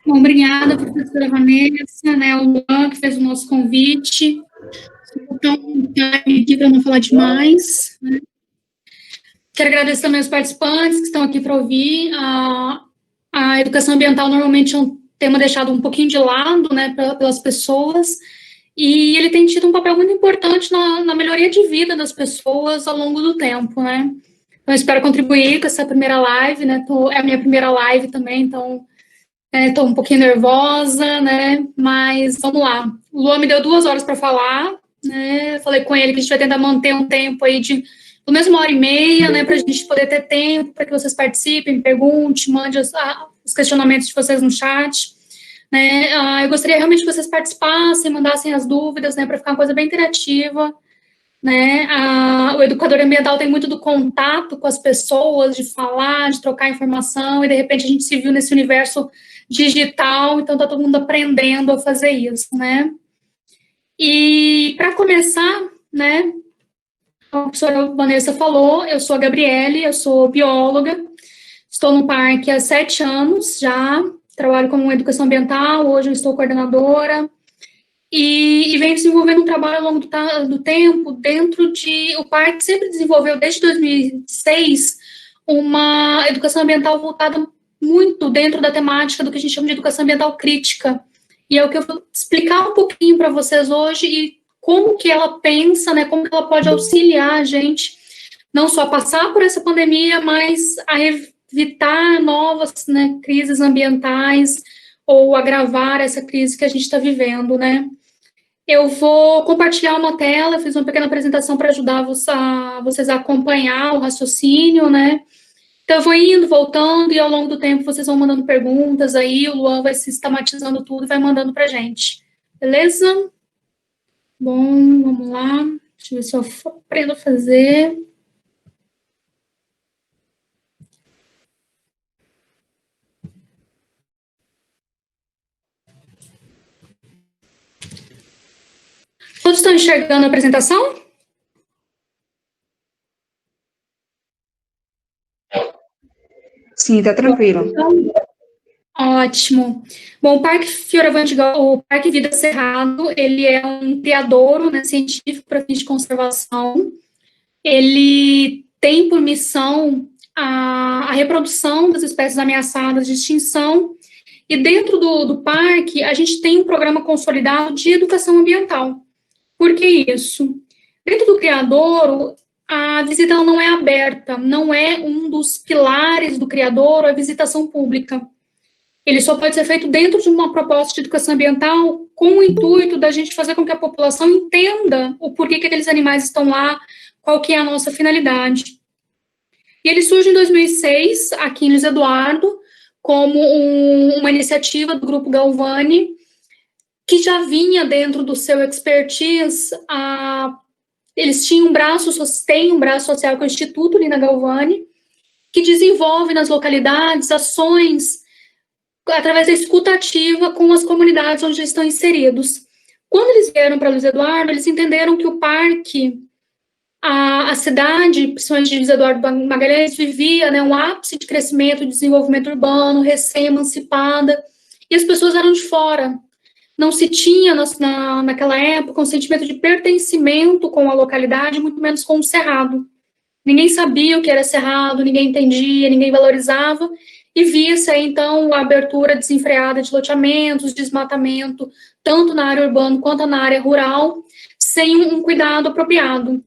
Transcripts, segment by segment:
Bom, obrigada, professora Vanessa, né, o Luan, que fez o nosso convite. Então, aqui para não falar demais, né. Quero agradecer também aos participantes que estão aqui para ouvir. A educação ambiental normalmente é um tema deixado um pouquinho de lado, né, pelas pessoas, e ele tem tido um papel muito importante na melhoria de vida das pessoas ao longo do tempo, né. Então, eu espero contribuir com essa primeira live, né, é a minha primeira live também, então estou um pouquinho nervosa, né? Mas vamos lá. O Luan me deu 2 horas para falar, né? Falei com ele que a gente vai tentar manter um tempo aí de pelo menos 1 hora e meia, né? Para a gente poder ter tempo para que vocês participem, perguntem, mandem os questionamentos de vocês no chat. Né? Eu gostaria realmente que vocês participassem, mandassem as dúvidas, né? Para ficar uma coisa bem interativa. Né? O educador ambiental tem muito do contato com as pessoas, de falar, de trocar informação, e de repente a gente se viu nesse universo digital, então está todo mundo aprendendo a fazer isso, né? E para começar, né, como a professora Vanessa falou, eu sou a Gabriele, eu sou bióloga, estou no parque há 7 anos já, trabalho com educação ambiental, hoje eu estou coordenadora, e vem desenvolvendo um trabalho ao longo do tempo dentro de... O parque sempre desenvolveu, desde 2006, uma educação ambiental voltada muito dentro da temática do que a gente chama de educação ambiental crítica. E é o que eu vou explicar um pouquinho para vocês hoje e como que ela pensa, né, como que ela pode auxiliar a gente, não só a passar por essa pandemia, mas a evitar novas, né, crises ambientais ou agravar essa crise que a gente está vivendo, né? Eu vou compartilhar uma tela, fiz uma pequena apresentação para ajudar vocês a acompanhar o raciocínio, né? Então, eu vou indo, voltando, e ao longo do tempo vocês vão mandando perguntas aí, o Luan vai sistematizando tudo e vai mandando para a gente. Beleza? Bom, vamos lá. Deixa eu ver se eu aprendo a fazer. Todos estão enxergando a apresentação? Sim, tá tranquilo. Então, ótimo. Bom, o Parque Fioravante, o Parque Vida Cerrado, ele é um criadouro, né, científico para fins de conservação. Ele tem por missão a reprodução das espécies ameaçadas de extinção, e dentro do parque a gente tem um programa consolidado de educação ambiental. Por que isso? Dentro do criadouro, a visita não é aberta, não é um dos pilares do criadouro a visitação pública. Ele só pode ser feito dentro de uma proposta de educação ambiental com o intuito da gente fazer com que a população entenda o porquê que aqueles animais estão lá, qual que é a nossa finalidade. E ele surge em 2006, aqui em Luiz Eduardo, como uma iniciativa do Grupo Galvani, que já vinha dentro do seu expertise, eles tinham têm um braço social com o Instituto Lina Galvani, que desenvolve nas localidades ações através da escuta ativa com as comunidades onde eles estão inseridos. Quando eles vieram para Luiz Eduardo, eles entenderam que o parque, a cidade, principalmente de Luiz Eduardo Magalhães, vivia, né, um ápice de crescimento e desenvolvimento urbano, recém-emancipada, e as pessoas eram de fora. Não se tinha, naquela época, um sentimento de pertencimento com a localidade, muito menos com o cerrado. Ninguém sabia o que era cerrado, ninguém entendia, ninguém valorizava, e via-se aí, então, a abertura desenfreada de loteamentos, desmatamento, tanto na área urbana quanto na área rural, sem um cuidado apropriado.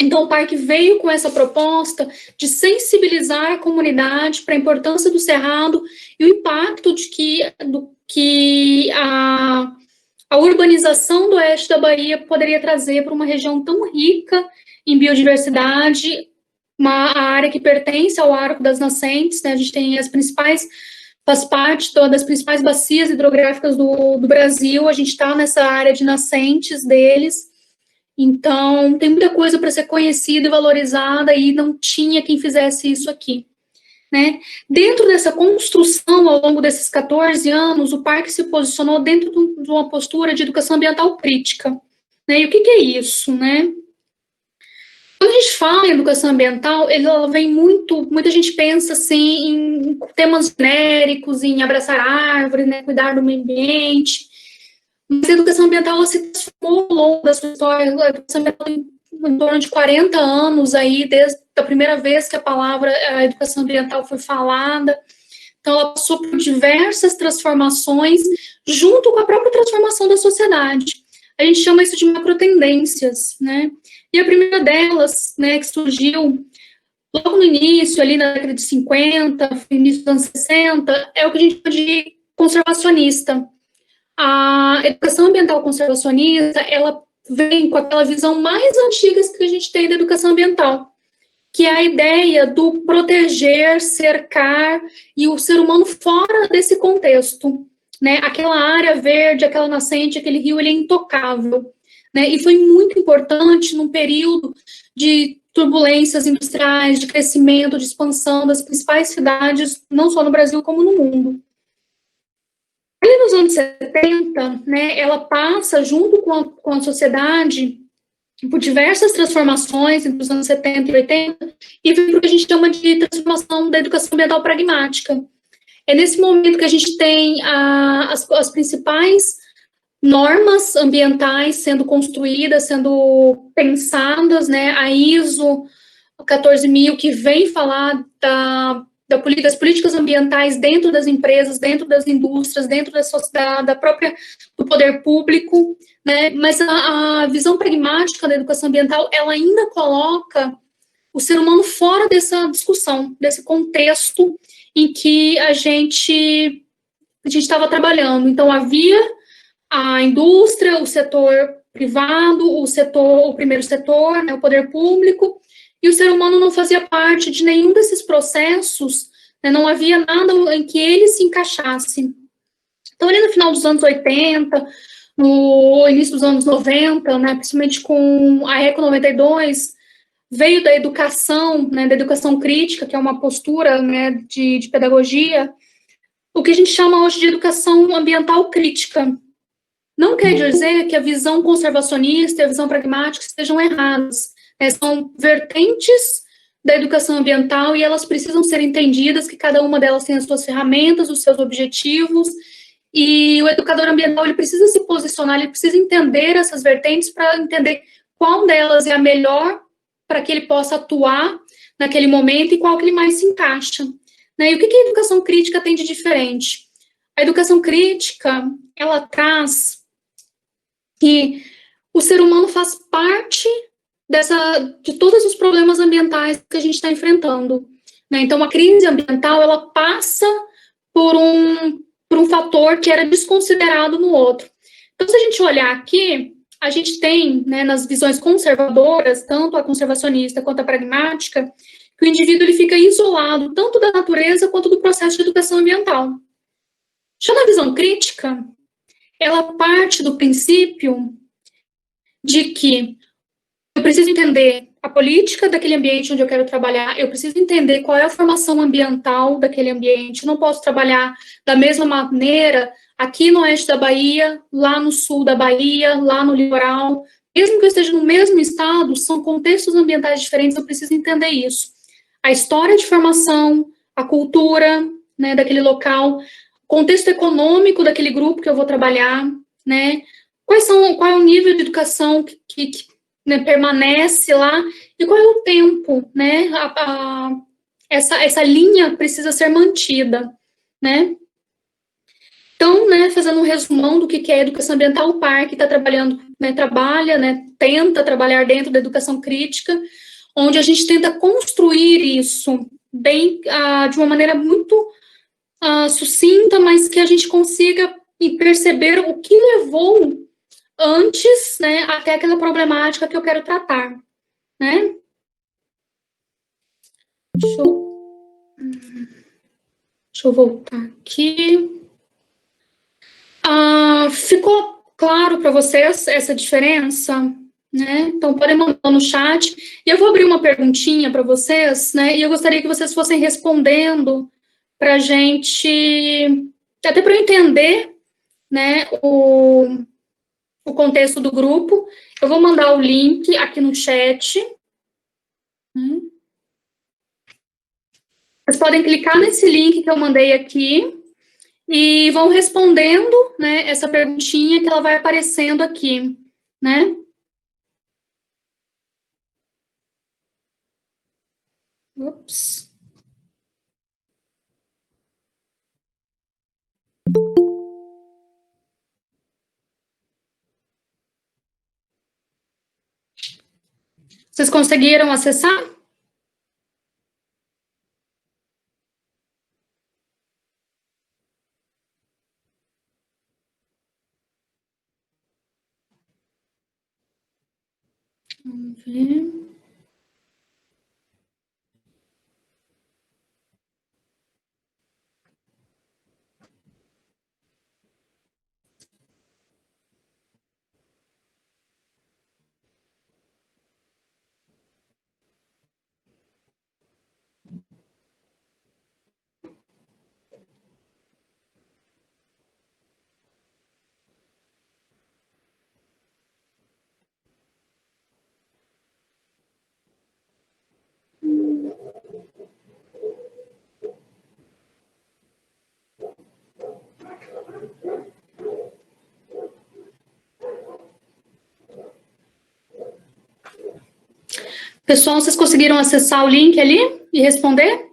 Então, o parque veio com essa proposta de sensibilizar a comunidade para a importância do cerrado e o impacto do que a urbanização do oeste da Bahia poderia trazer para uma região tão rica em biodiversidade, uma área que pertence ao Arco das Nascentes, né? A gente tem faz parte das principais bacias hidrográficas do Brasil, a gente está nessa área de nascentes deles. Então, tem muita coisa para ser conhecida e valorizada, e não tinha quem fizesse isso aqui. Né? Dentro dessa construção, ao longo desses 14 anos, o parque se posicionou dentro de uma postura de educação ambiental crítica. Né? E o que é isso? Né? Quando a gente fala em educação ambiental, ela vem muita gente pensa assim em temas genéricos, em abraçar árvores, né, cuidar do meio ambiente. Mas a educação ambiental ela se transformou ao longo da sua história. A educação ambiental tem em torno de 40 anos aí, desde a primeira vez que a palavra a educação ambiental foi falada. Então, ela passou por diversas transformações, junto com a própria transformação da sociedade. A gente chama isso de macrotendências, né? E a primeira delas, né, que surgiu logo no início, ali na década de 50, início dos anos 60, é o que a gente chama de conservacionista. A educação ambiental conservacionista, ela vem com aquela visão mais antiga que a gente tem da educação ambiental, que é a ideia do proteger, cercar e o ser humano fora desse contexto, né? Aquela área verde, aquela nascente, aquele rio, ele é intocável, né? E foi muito importante num período de turbulências industriais, de crescimento, de expansão das principais cidades, não só no Brasil como no mundo. Ali nos anos 70, né, ela passa junto com a sociedade por diversas transformações entre os anos 70 e 80, e vem para o que a gente chama de transformação da educação ambiental pragmática. É nesse momento que a gente tem as principais normas ambientais sendo construídas, sendo pensadas, né? A ISO 14.000, que vem falar das políticas ambientais dentro das empresas, dentro das indústrias, dentro da própria do poder público, né? Mas a visão pragmática da educação ambiental, ela ainda coloca o ser humano fora dessa discussão, desse contexto em que a gente estava trabalhando. Então, havia a indústria, o setor privado, o primeiro setor, né, o poder público, e o ser humano não fazia parte de nenhum desses processos, né, não havia nada em que ele se encaixasse. Então, ali no final dos anos 80, no início dos anos 90, né, principalmente com a ECO 92, veio da educação, né, da educação crítica, que é uma postura, né, de pedagogia, o que a gente chama hoje de educação ambiental crítica. Não quer dizer que a visão conservacionista e a visão pragmática estejam erradas, né? São vertentes da educação ambiental e elas precisam ser entendidas, que cada uma delas tem as suas ferramentas, os seus objetivos, e o educador ambiental ele precisa se posicionar, ele precisa entender essas vertentes para entender qual delas é a melhor para que ele possa atuar naquele momento e qual que ele mais se encaixa. Né? E o que a educação crítica tem de diferente? A educação crítica, ela traz que o ser humano faz parte de todos os problemas ambientais que a gente está enfrentando. Né? Então, a crise ambiental, ela passa por um fator que era desconsiderado no outro. Então, se a gente olhar aqui, a gente tem, né, nas visões conservadoras, tanto a conservacionista quanto a pragmática, que o indivíduo ele fica isolado tanto da natureza quanto do processo de educação ambiental. Já na visão crítica, ela parte do princípio de que eu preciso entender a política daquele ambiente onde eu quero trabalhar, eu preciso entender qual é a formação ambiental daquele ambiente, eu não posso trabalhar da mesma maneira aqui no oeste da Bahia, lá no sul da Bahia, lá no litoral, mesmo que eu esteja no mesmo estado, são contextos ambientais diferentes, eu preciso entender isso. A história de formação, a cultura, né, daquele local, contexto econômico daquele grupo que eu vou trabalhar, né, qual é o nível de educação que né, permanece lá, e qual é o tempo, né? Essa linha precisa ser mantida, né? Então, né, fazendo um resumão do que é educação ambiental, o parque está trabalhando, né, tenta trabalhar dentro da educação crítica, onde a gente tenta construir isso bem, de uma maneira muito sucinta, mas que a gente consiga perceber o que levou antes, né, até aquela problemática que eu quero tratar, né? Deixa eu voltar aqui. Ficou claro para vocês essa diferença, né? Então, podem mandar no chat. E eu vou abrir uma perguntinha para vocês, né? E eu gostaria que vocês fossem respondendo para a gente, até para eu entender, né, o contexto do grupo. Eu vou mandar o link aqui no chat. Vocês podem clicar nesse link que eu mandei aqui e vão respondendo, né, essa perguntinha que ela vai aparecendo aqui, né? Ups. Vocês conseguiram acessar? Vamos ver. Pessoal, vocês conseguiram acessar o link ali e responder?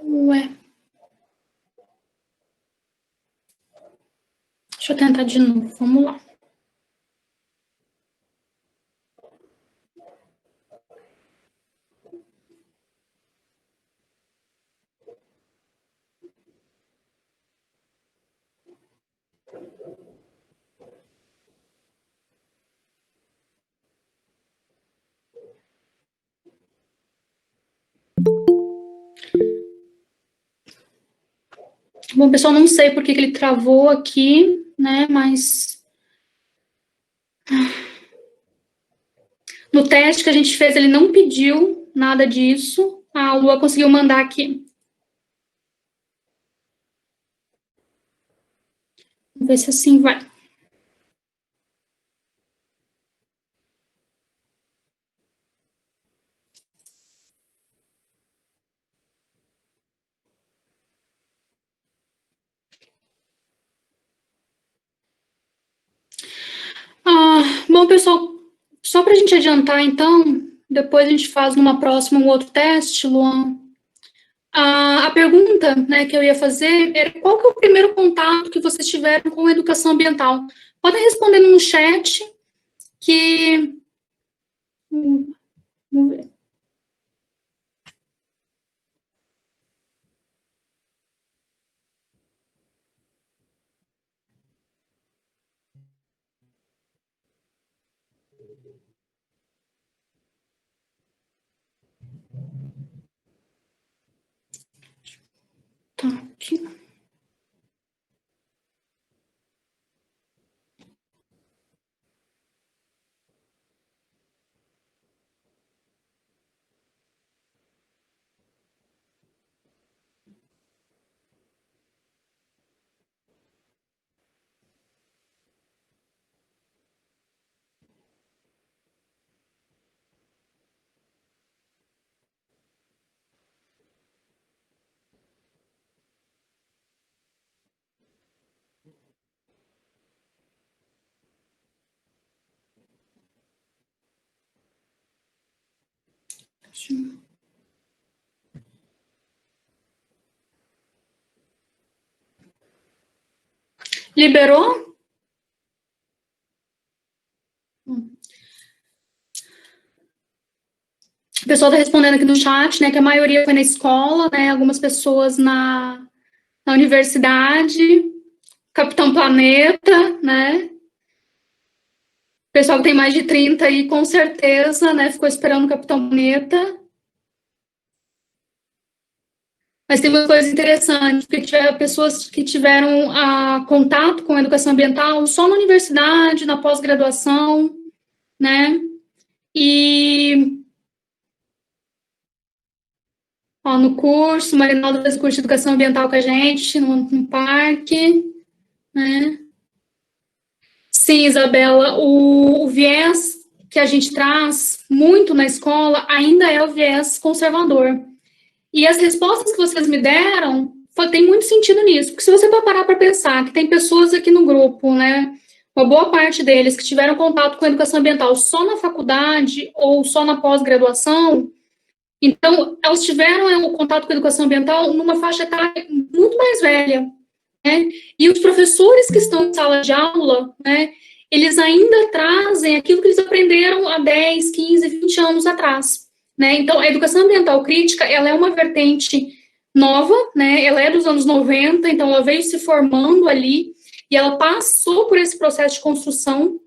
Ué. Deixa eu tentar de novo, vamos lá. Bom, pessoal, não sei por que ele travou aqui, né, mas no teste que a gente fez, ele não pediu nada disso. A Lua conseguiu mandar aqui. Vamos ver se assim vai. Bom, pessoal, só para a gente adiantar, então, depois a gente faz numa próxima um outro teste, Luan. A pergunta, né, que eu ia fazer era qual que é o primeiro contato que vocês tiveram com a educação ambiental? Podem responder no chat que... Vamos ver. Tá, aqui. Liberou? O pessoal está respondendo aqui no chat, né, que a maioria foi na escola, né, algumas pessoas na universidade, Capitão Planeta, né, o pessoal que tem mais de 30 aí, com certeza, né, ficou esperando o Capitão Planeta. Mas tem uma coisa interessante, porque tiveram pessoas que tiveram contato com a educação ambiental só na universidade, na pós-graduação, né, E no curso, Marinaldo fez curso de educação ambiental com a gente, no parque, né? Sim, Isabela, o viés que a gente traz muito na escola ainda é o viés conservador. E as respostas que vocês me deram tem muito sentido nisso, porque se você parar para pensar que tem pessoas aqui no grupo, né, uma boa parte deles que tiveram contato com a educação ambiental só na faculdade ou só na pós-graduação, então elas tiveram o contato com a educação ambiental numa faixa etária muito mais velha, né? E os professores que estão em sala de aula, né, eles ainda trazem aquilo que eles aprenderam há 10, 15, 20 anos atrás, né? Então, a educação ambiental crítica, ela é uma vertente nova, né? Ela é dos anos 90, então ela veio se formando ali e ela passou por esse processo de construção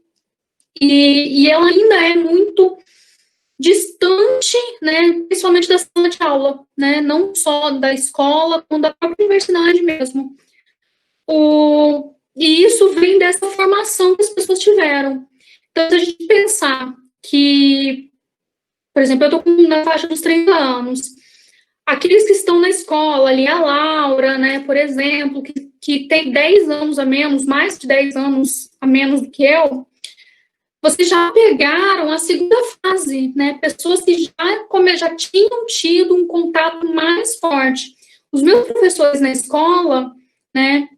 e ela ainda é muito distante, né, principalmente da sala de aula, né, não só da escola, como da própria universidade mesmo. E isso vem dessa formação que as pessoas tiveram. Então, se a gente pensar que, por exemplo, eu estou na faixa dos 30 anos, aqueles que estão na escola, ali, a Laura, né, por exemplo, que tem 10 anos a menos, mais de 10 anos a menos do que eu, vocês já pegaram a segunda fase, né? Pessoas que já tinham tido um contato mais forte. Os meus professores na escola, né,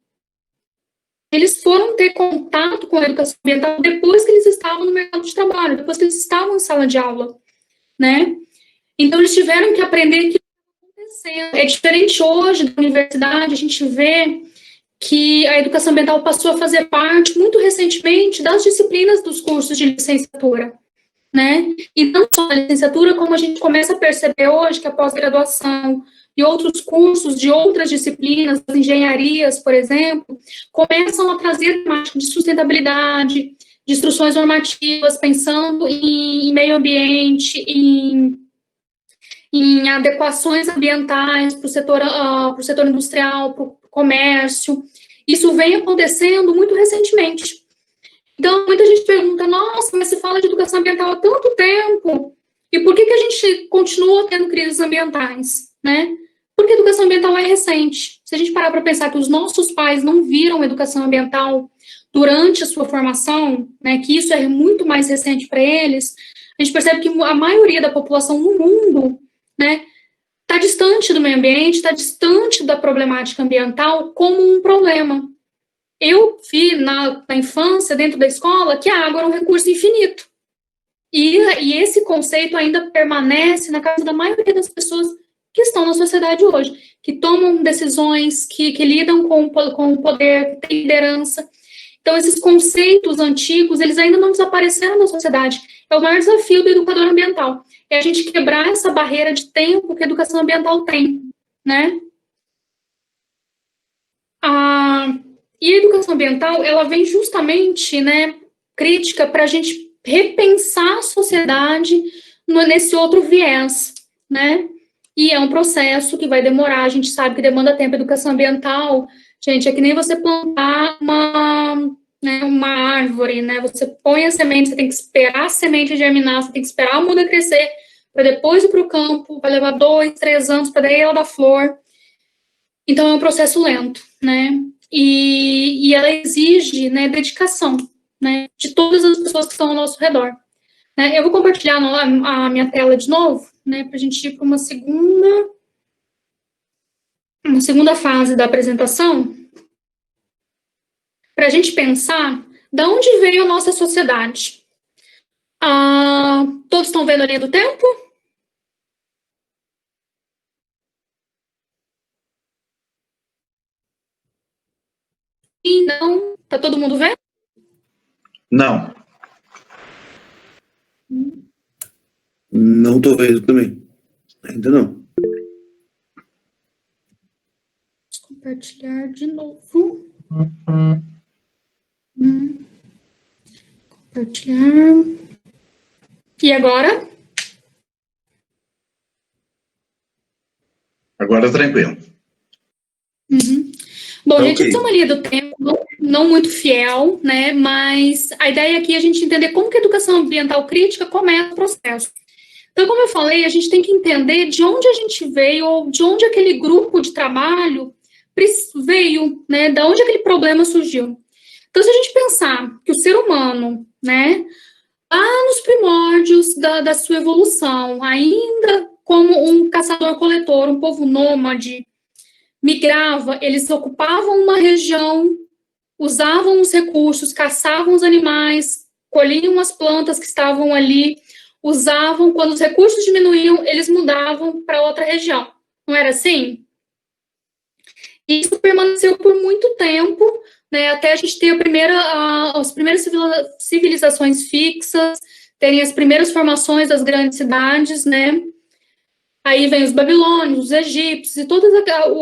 eles foram ter contato com a educação ambiental depois que eles estavam no mercado de trabalho, depois que eles estavam em sala de aula, né? Então, eles tiveram que aprender o que está acontecendo. É diferente hoje da universidade, a gente vê que a educação ambiental passou a fazer parte, muito recentemente, das disciplinas dos cursos de licenciatura, né? E não só a licenciatura, como a gente começa a perceber hoje que a pós-graduação e outros cursos de outras disciplinas, as engenharias, por exemplo, começam a trazer temática de sustentabilidade, de instruções normativas, pensando em meio ambiente, em adequações ambientais para o setor industrial, para o comércio. Isso vem acontecendo muito recentemente. Então, muita gente pergunta, nossa, mas se fala de educação ambiental há tanto tempo, e por que a gente continua tendo crises ambientais, né? Porque a educação ambiental é recente. Se a gente parar para pensar que os nossos pais não viram educação ambiental durante a sua formação, né, que isso é muito mais recente para eles, a gente percebe que a maioria da população no mundo, né, está distante do meio ambiente, está distante da problemática ambiental como um problema. Eu vi na infância, dentro da escola, que a água era um recurso infinito. E esse conceito ainda permanece na casa da maioria das pessoas que estão na sociedade hoje, que tomam decisões, que lidam com o poder, que têm liderança. Então, esses conceitos antigos, eles ainda não desapareceram da sociedade. É o maior desafio do educador ambiental. É a gente quebrar essa barreira de tempo que a educação ambiental tem, né? E a educação ambiental, ela vem justamente, né, crítica para a gente repensar a sociedade nesse outro viés, né? E é um processo que vai demorar, a gente sabe que demanda tempo. A educação ambiental, gente, é que nem você plantar uma árvore, né? Você põe a semente, você tem que esperar a semente germinar, você tem que esperar a muda crescer, para depois ir para o campo, vai levar 2, 3 anos para daí ela dar flor. Então, é um processo lento, né? E ela exige, né, dedicação, né, de todas as pessoas que estão ao nosso redor. Né? Eu vou compartilhar a minha tela de novo, né, para a gente ir para uma segunda fase da apresentação, para a gente pensar de onde veio a nossa sociedade. Todos estão vendo a linha do tempo? Não. Tá todo mundo vendo? Não. Não estou vendo também. Ainda não. Vou compartilhar de novo. Compartilhar. E agora? Agora tranquilo. Uhum. Bom, Tá gente, ok. isso é uma linha do tempo não muito fiel, né? Mas a ideia aqui é a gente entender como que a educação ambiental crítica começa o processo. Então, como eu falei, a gente tem que entender de onde a gente veio, ou de onde aquele grupo de trabalho veio, né? Da onde aquele problema surgiu. Então, se a gente pensar que o ser humano, né, lá nos primórdios da sua evolução, ainda como um caçador-coletor, um povo nômade, migrava, eles ocupavam uma região, usavam os recursos, caçavam os animais, colhiam as plantas que estavam ali, usavam, quando os recursos diminuíam, eles mudavam para outra região. Não era assim? Isso permaneceu por muito tempo, né, até a gente ter as primeiras civilizações fixas, terem as primeiras formações das grandes cidades, né? Aí vem os babilônios, os egípcios e toda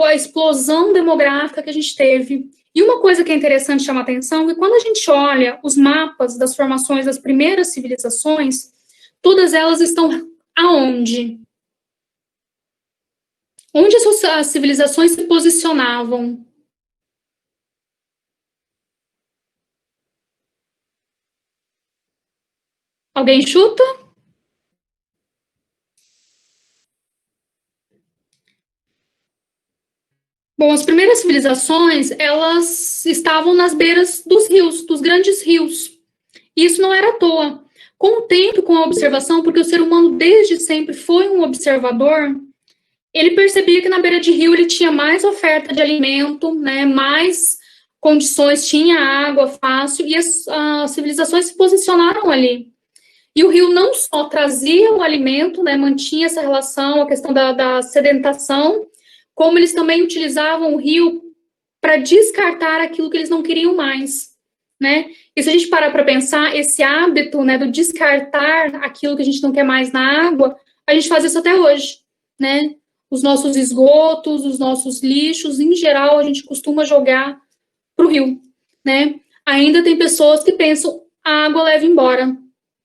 a explosão demográfica que a gente teve. E uma coisa que é interessante chamar atenção é que quando a gente olha os mapas das formações das primeiras civilizações, todas elas estão aonde? Onde as civilizações se posicionavam? Alguém chuta? Bom, as primeiras civilizações, elas estavam nas beiras dos rios, dos grandes rios. E isso não era à toa. Com o tempo, com a observação, porque o ser humano desde sempre foi um observador, ele percebia que na beira de rio ele tinha mais oferta de alimento, né, mais condições, tinha água fácil, e as civilizações se posicionaram ali. E o rio não só trazia o alimento, né, mantinha essa relação, a questão da sedentação, como eles também utilizavam o rio para descartar aquilo que eles não queriam mais, né? E se a gente parar para pensar, esse hábito, né, do descartar aquilo que a gente não quer mais na água, a gente faz isso até hoje, né? Os nossos esgotos, os nossos lixos, em geral, a gente costuma jogar para o rio, né? Ainda tem pessoas que pensam a água leva embora,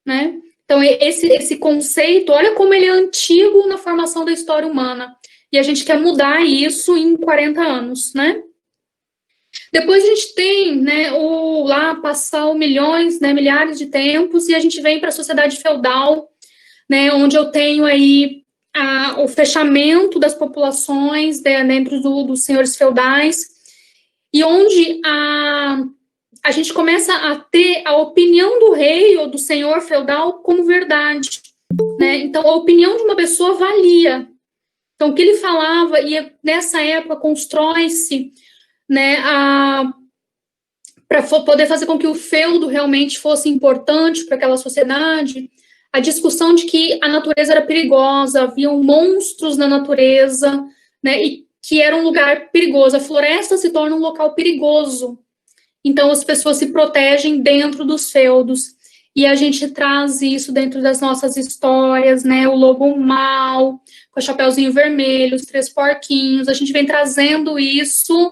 né? Então, esse conceito, olha como ele é antigo na formação da história humana. E a gente quer mudar isso em 40 anos, né? Depois a gente tem, né, lá passar milhões, né, milhares de tempos, e a gente vem para a sociedade feudal, né, onde eu tenho aí o fechamento das populações dentro dos senhores feudais, e onde a gente começa a ter a opinião do rei ou do senhor feudal como verdade, né? Então, a opinião de uma pessoa valia. Então, o que ele falava, e nessa época constrói-se, né, para poder fazer com que o feudo realmente fosse importante para aquela sociedade, a discussão de que a natureza era perigosa, haviam monstros na natureza, né, e que era um lugar perigoso. A floresta se torna um local perigoso. Então, as pessoas se protegem dentro dos feudos. E a gente traz isso dentro das nossas histórias, né? O lobo mau, com o chapeuzinho vermelho, os três porquinhos. A gente vem trazendo isso,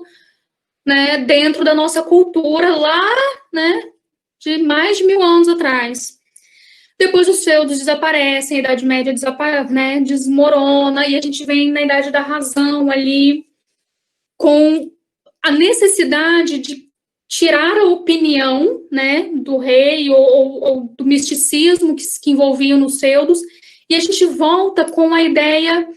né, dentro da nossa cultura lá, né, de mais de 1000 anos atrás. Depois os feudos desaparecem, a Idade Média né, desmorona, e a gente vem na Idade da Razão ali, com a necessidade de tirar a opinião, né, do rei ou do misticismo que envolvia nos feudos, e a gente volta com a ideia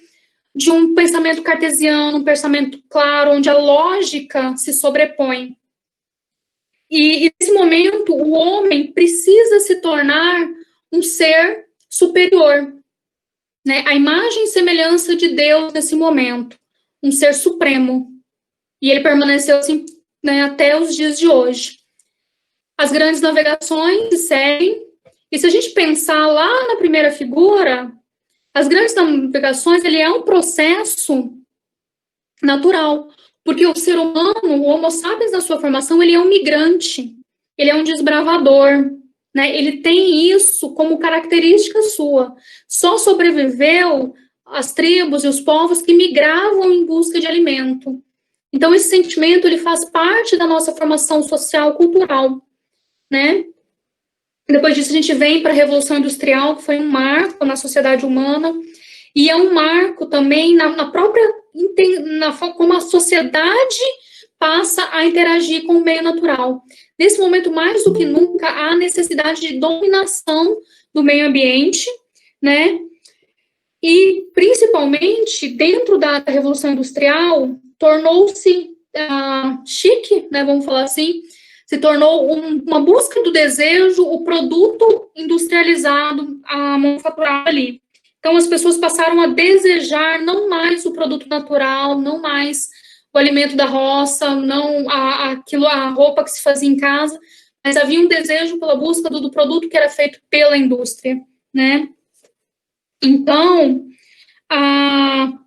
de um pensamento cartesiano, um pensamento claro, onde a lógica se sobrepõe. E nesse momento, o homem precisa se tornar um ser superior, né? A imagem e semelhança de Deus nesse momento, um ser supremo. E ele permaneceu assim, né, até os dias de hoje. As grandes navegações se seguem, e se a gente pensar lá na primeira figura, as grandes navegações, ele é um processo natural, porque o ser humano, o Homo sapiens na sua formação, ele é um migrante, ele é um desbravador, né? Ele tem isso como característica sua. Só sobreviveu as tribos e os povos que migravam em busca de alimento. Então, esse sentimento, ele faz parte da nossa formação social, cultural, né? Depois disso, a gente vem para a Revolução Industrial, que foi um marco na sociedade humana, e é um marco também na própria, como a sociedade passa a interagir com o meio natural. Nesse momento, mais do que nunca, há necessidade de dominação do meio ambiente, né? E, principalmente, dentro da Revolução Industrial, tornou-se chique, né, vamos falar assim, se tornou uma busca do desejo, o produto industrializado, manufaturado ali. Então, as pessoas passaram a desejar não mais o produto natural, não mais o alimento da roça, não a roupa que se fazia em casa, mas havia um desejo pela busca do produto que era feito pela indústria, né? Então,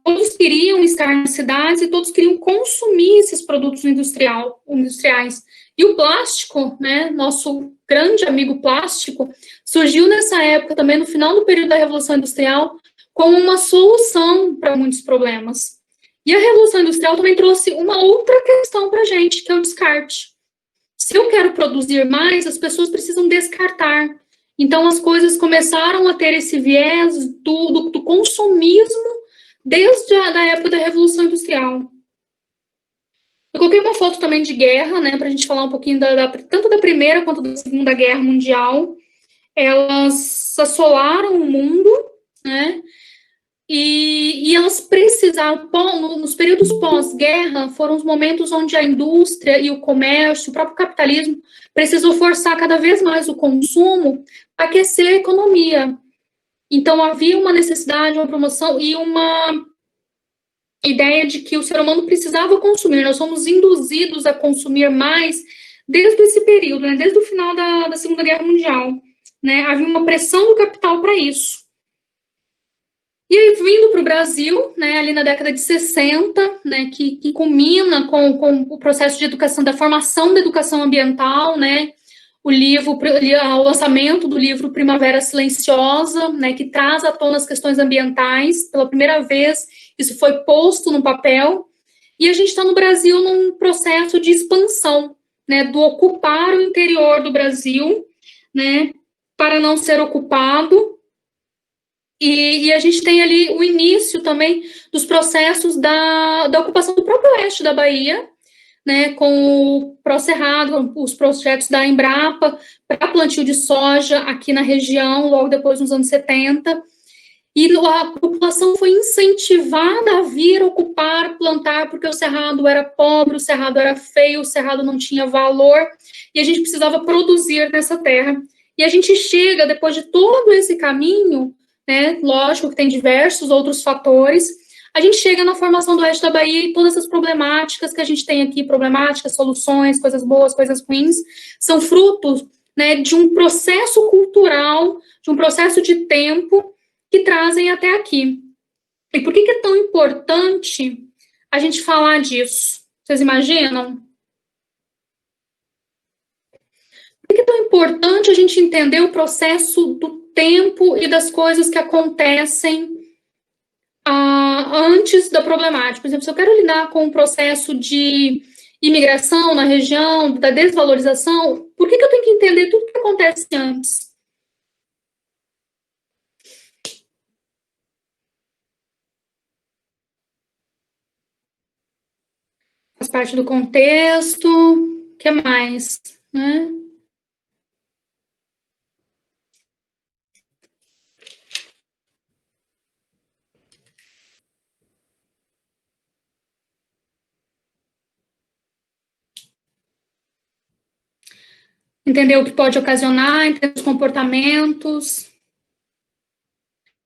todos queriam estar nas cidades e todos queriam consumir esses produtos industriais. E o plástico, né, nosso grande amigo plástico, surgiu nessa época também, no final do período da Revolução Industrial, como uma solução para muitos problemas. E a Revolução Industrial também trouxe uma outra questão para a gente, que é o descarte. Se eu quero produzir mais, as pessoas precisam descartar. Então, as coisas começaram a ter esse viés do consumismo desde a época da Revolução Industrial. Eu coloquei uma foto também de guerra, né, para a gente falar um pouquinho tanto da Primeira quanto da Segunda Guerra Mundial. Elas assolaram o mundo, né, e elas precisaram, nos períodos pós-guerra, foram os momentos onde a indústria e o comércio, o próprio capitalismo, precisou forçar cada vez mais o consumo para aquecer a economia. Então, havia uma necessidade, uma promoção e uma ideia de que o ser humano precisava consumir. Nós somos induzidos a consumir mais desde esse período, né, desde o final da Segunda Guerra Mundial. Né, havia uma pressão do capital para isso. E aí, vindo para o Brasil, né, ali na década de 60, né, que culmina com o processo de educação, da formação da educação ambiental, né, o lançamento do livro Primavera Silenciosa, né, que traz à tona as questões ambientais. Pela primeira vez, isso foi posto no papel. E a gente está no Brasil num processo de expansão, né, do ocupar o interior do Brasil, né, para não ser ocupado. E a gente tem ali o início também dos processos da ocupação do próprio oeste da Bahia, né, com o Procerrado, os projetos da Embrapa para plantio de soja aqui na região, logo depois nos anos 70, e a população foi incentivada a vir ocupar, plantar, porque o cerrado era pobre, o cerrado era feio, o cerrado não tinha valor, e a gente precisava produzir nessa terra. E a gente chega, depois de todo esse caminho, né, lógico que tem diversos outros fatores, a gente chega na formação do oeste da Bahia e todas essas problemáticas que a gente tem aqui, problemáticas, soluções, coisas boas, coisas ruins, são frutos, né, de um processo cultural, de um processo de tempo que trazem até aqui. E por que é tão importante a gente falar disso? Vocês imaginam? Por que é tão importante a gente entender o processo do tempo e das coisas que acontecem antes da problemática? Por exemplo, se eu quero lidar com o processo de imigração na região, da desvalorização, por que eu tenho que entender tudo que acontece antes? Faz parte do contexto. O que mais? Né? Entender o que pode ocasionar, entender os comportamentos.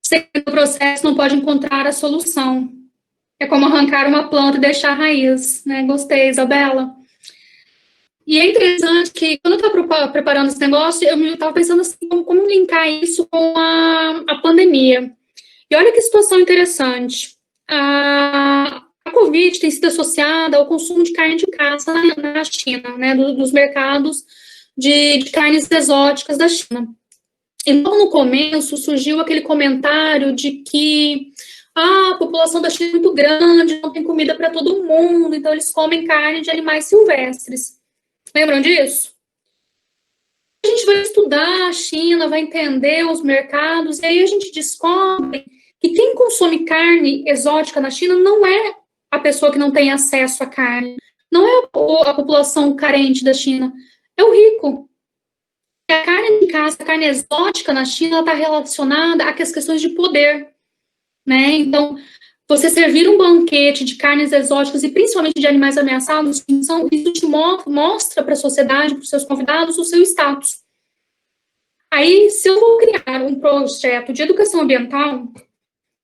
Sem o processo não pode encontrar a solução. É como arrancar uma planta e deixar a raiz, né? Gostei, Isabela. E é interessante que, quando eu estava preparando esse negócio, eu estava pensando assim, como linkar isso com a pandemia. E olha que situação interessante. A Covid tem sido associada ao consumo de carne de caça na China, né? Dos mercados de carnes exóticas da China. Então, no começo, surgiu aquele comentário de que a população da China é muito grande, não tem comida para todo mundo, então eles comem carne de animais silvestres. Lembram disso? A gente vai estudar a China, vai entender os mercados, e aí a gente descobre que quem consome carne exótica na China não é a pessoa que não tem acesso à carne, não é a população carente da China, é o rico. A carne de caça, a carne exótica na China está relacionada às questões de poder, né? Então, você servir um banquete de carnes exóticas e principalmente de animais ameaçados, isso te mostra para a sociedade, para os seus convidados, o seu status. Aí, se eu vou criar um projeto de educação ambiental,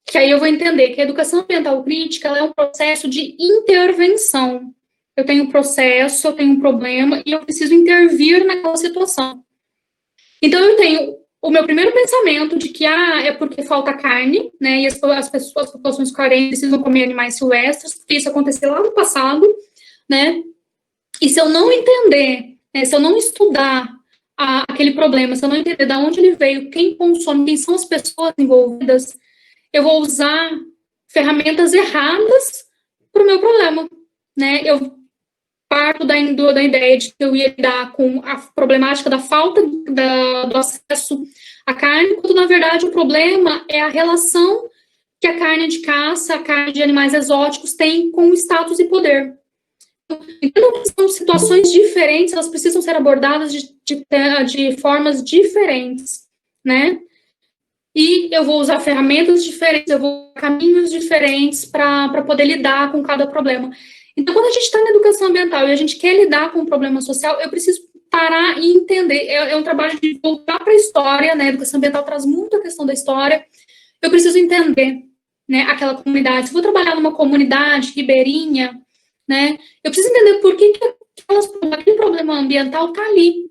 que aí eu vou entender que a educação ambiental crítica ela é um processo de intervenção. Eu tenho um processo, eu tenho um problema e eu preciso intervir naquela situação. Então, eu tenho o meu primeiro pensamento de que é porque falta carne, né, e as populações carentes precisam comer animais silvestres, porque isso aconteceu lá no passado, né, e se eu não entender, né, se eu não estudar aquele problema, se eu não entender de onde ele veio, quem consome, quem são as pessoas envolvidas, eu vou usar ferramentas erradas para o meu problema, né, eu parto da ideia de que eu ia lidar com a problemática da falta do acesso à carne, quando, na verdade, o problema é a relação que a carne de caça, a carne de animais exóticos tem com status e poder. Então, são situações diferentes, elas precisam ser abordadas de formas diferentes, né? E eu vou usar ferramentas diferentes, eu vou usar caminhos diferentes para poder lidar com cada problema. Então, quando a gente está na educação ambiental e a gente quer lidar com um problema social, eu preciso parar e entender. É um trabalho de voltar para a história, né? A educação ambiental traz muito a questão da história. Eu preciso entender, né, aquela comunidade. Se eu vou trabalhar numa comunidade ribeirinha, né, eu preciso entender por que aquele problema ambiental está ali.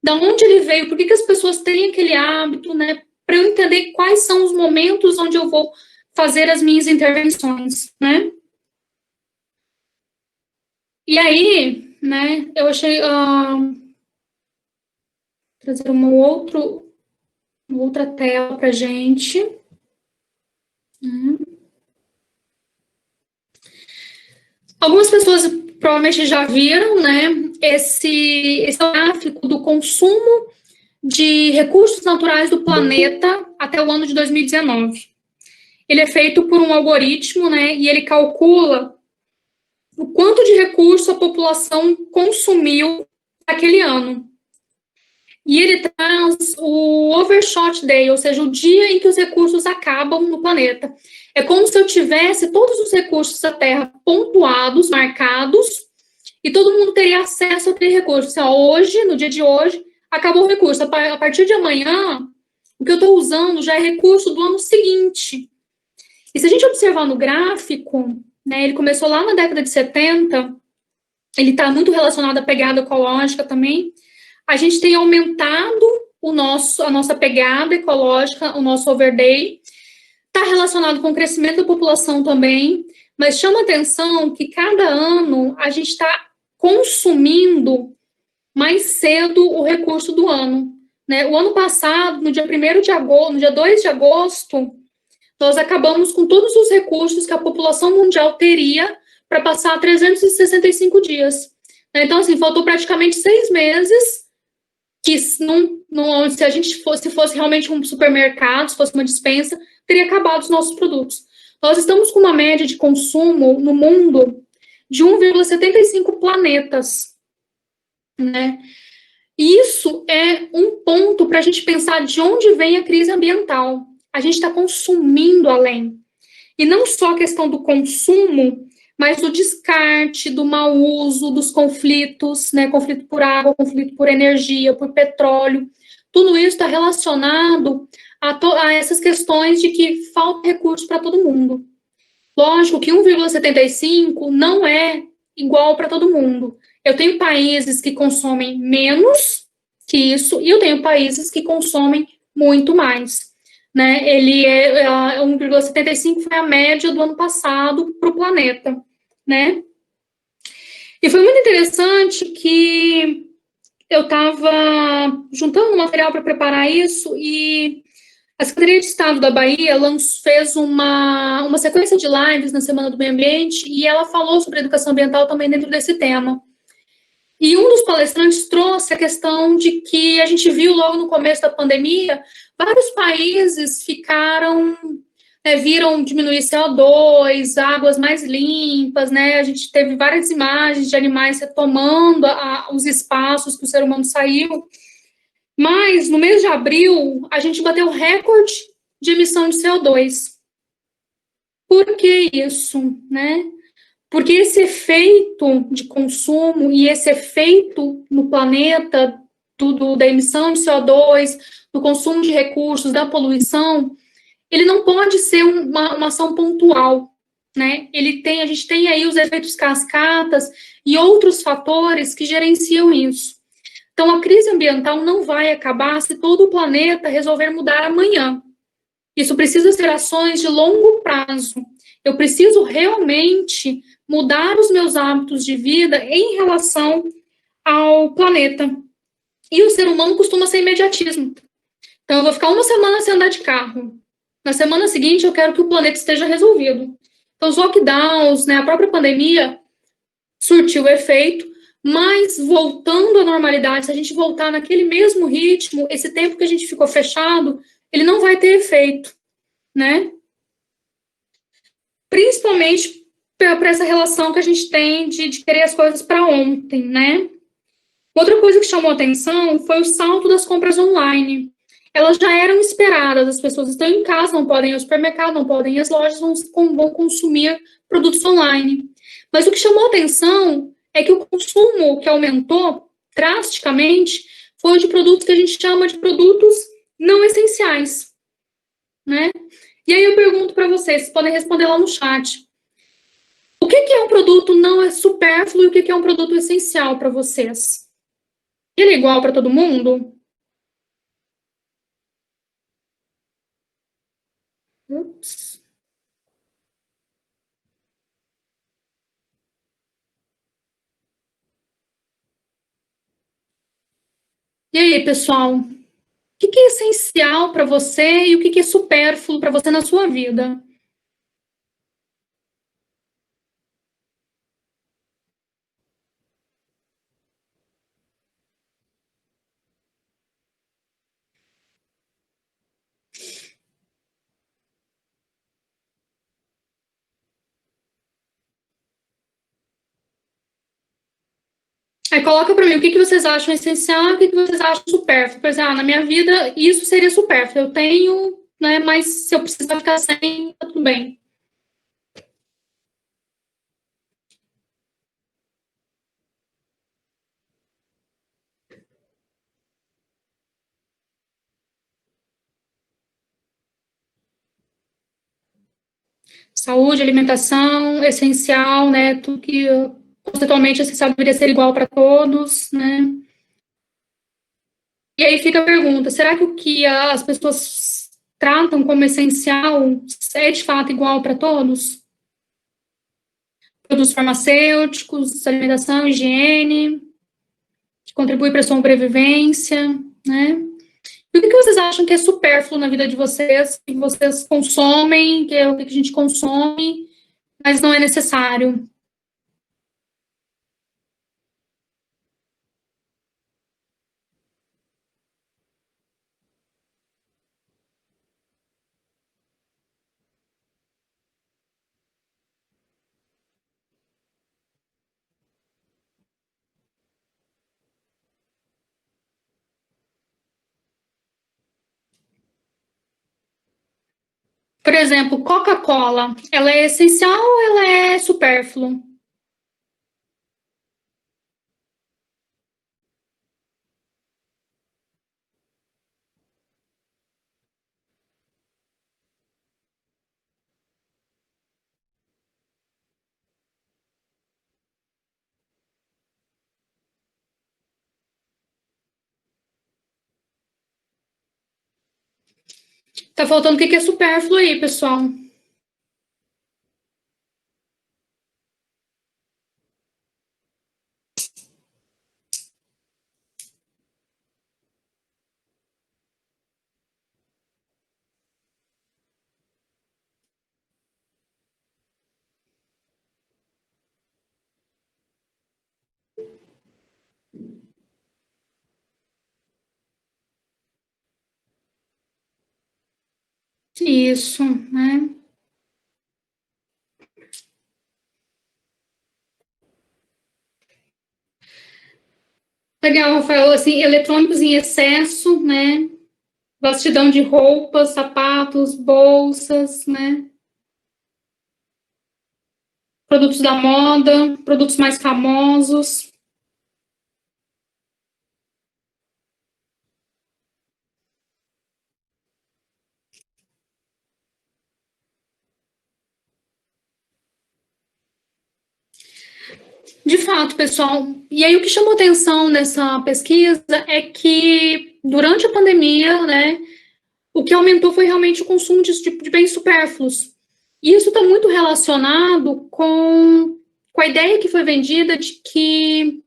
Da onde ele veio, por que as pessoas têm aquele hábito, né? Para eu entender quais são os momentos onde eu vou fazer as minhas intervenções, né? E aí, né, eu achei trazer uma outra tela para a gente. Algumas pessoas provavelmente já viram, né, esse gráfico do consumo de recursos naturais do planeta até o ano de 2019. Ele é feito por um algoritmo, né, e ele calcula o quanto de recurso a população consumiu naquele ano. E ele traz o overshot day, ou seja, o dia em que os recursos acabam no planeta. É como se eu tivesse todos os recursos da Terra pontuados, marcados, e todo mundo teria acesso a aquele recurso. Assim, hoje, no dia de hoje, acabou o recurso. A partir de amanhã, o que eu estou usando já é recurso do ano seguinte. E se a gente observar no gráfico, né, ele começou lá na década de 70, ele está muito relacionado à pegada ecológica também. A gente tem aumentado a nossa pegada ecológica, o nosso overday. Está relacionado com o crescimento da população também, mas chama atenção que cada ano a gente está consumindo mais cedo o recurso do ano, né? O ano passado, no dia 1º de agosto, no dia 2 de agosto, nós acabamos com todos os recursos que a população mundial teria para passar 365 dias. Então, assim, faltou praticamente 6 meses, que se a gente fosse realmente um supermercado, se fosse uma despensa, teria acabado os nossos produtos. Nós estamos com uma média de consumo no mundo de 1,75 planetas, né? Isso é um ponto para a gente pensar de onde vem a crise ambiental. A gente está consumindo além. E não só a questão do consumo, mas do descarte, do mau uso, dos conflitos, né? Conflito por água, conflito por energia, por petróleo. Tudo isso está relacionado a essas questões de que falta recurso para todo mundo. Lógico que 1,75 não é igual para todo mundo. Eu tenho países que consomem menos que isso, e eu tenho países que consomem muito mais. Né? Ele 1,75 foi a média do ano passado para o planeta. Né? E foi muito interessante que eu estava juntando material para preparar isso e a Secretaria de Estado da Bahia fez uma sequência de lives na Semana do Meio Ambiente e ela falou sobre educação ambiental também dentro desse tema. E um dos palestrantes trouxe a questão de que a gente viu logo no começo da pandemia, vários países ficaram viram diminuir CO2, águas mais limpas, né? A gente teve várias imagens de animais retomando os espaços que o ser humano saiu. Mas, no mês de abril, a gente bateu recorde de emissão de CO2. Por que isso, né? Porque esse efeito de consumo e esse efeito no planeta da emissão de CO2, do consumo de recursos, da poluição, ele não pode ser uma ação pontual, né? A gente tem aí os efeitos cascatas e outros fatores que gerenciam isso. Então, a crise ambiental não vai acabar se todo o planeta resolver mudar amanhã. Isso precisa ser ações de longo prazo. Eu preciso realmente mudar os meus hábitos de vida em relação ao planeta. E o ser humano costuma ser imediatismo. Então, eu vou ficar uma semana sem andar de carro. Na semana seguinte, eu quero que o planeta esteja resolvido. Então, os lockdowns, né, a própria pandemia surtiu efeito, mas voltando à normalidade, se a gente voltar naquele mesmo ritmo, esse tempo que a gente ficou fechado, ele não vai ter efeito, né? Principalmente para essa relação que a gente tem de querer as coisas para ontem, né? Outra coisa que chamou atenção foi o salto das compras online. Elas já eram esperadas, as pessoas estão em casa, não podem ir ao supermercado, não podem ir às lojas, vão consumir produtos online. Mas o que chamou atenção é que o consumo que aumentou drasticamente foi de produtos que a gente chama de produtos não essenciais, né? E aí eu pergunto para vocês podem responder lá no chat. O que é um produto não é supérfluo e o que é um produto essencial para vocês? Ele é igual para todo mundo? Ups. E aí, pessoal? O que é essencial para você e o que é supérfluo para você na sua vida? Aí coloca para mim o que vocês acham essencial e o que vocês acham supérfluo. Por exemplo, na minha vida isso seria supérfluo. Eu tenho, né, mas se eu precisar ficar sem, tá tudo bem. Saúde, alimentação, essencial, né? Tudo que conceitualmente essencial deveria ser igual para todos, né? E aí fica a pergunta: será que o que as pessoas tratam como essencial é de fato igual para todos? Produtos farmacêuticos, alimentação, higiene, que contribui para a sobrevivência, né? E o que vocês acham que é supérfluo na vida de vocês, que vocês consomem, que é o que a gente consome, mas não é necessário? Por exemplo, Coca-Cola, ela é essencial ou ela é supérflua? Tá faltando o que é supérfluo aí, pessoal. Isso, né? Legal, Rafael, assim, eletrônicos em excesso, né? Vastidão de roupas, sapatos, bolsas, né? Produtos da moda, produtos mais famosos. De fato, pessoal. E aí o que chamou atenção nessa pesquisa é que durante a pandemia, né, o que aumentou foi realmente o consumo de bens supérfluos. E isso está muito relacionado com a ideia que foi vendida de que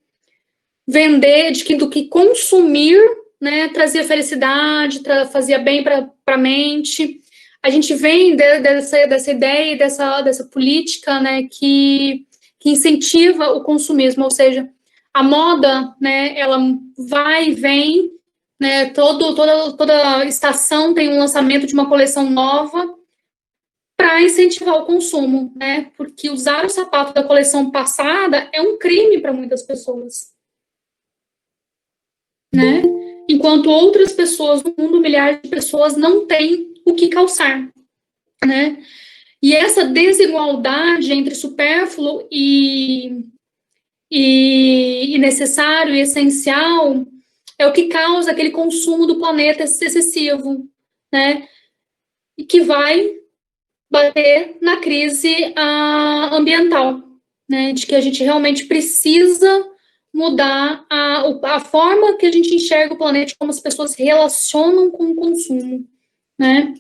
vender, do que consumir, né, trazia felicidade, fazia bem para a mente. A gente vem dessa ideia, dessa política, né, que incentiva o consumismo, ou seja, a moda, né, ela vai e vem, né, toda estação tem um lançamento de uma coleção nova para incentivar o consumo, né, porque usar o sapato da coleção passada é um crime para muitas pessoas, né, enquanto outras pessoas no mundo, milhares de pessoas não têm o que calçar, né, e essa desigualdade entre supérfluo e necessário e essencial é o que causa aquele consumo do planeta excessivo, né? E que vai bater na crise ambiental, né? De que a gente realmente precisa mudar a forma que a gente enxerga o planeta, como as pessoas se relacionam com o consumo, né?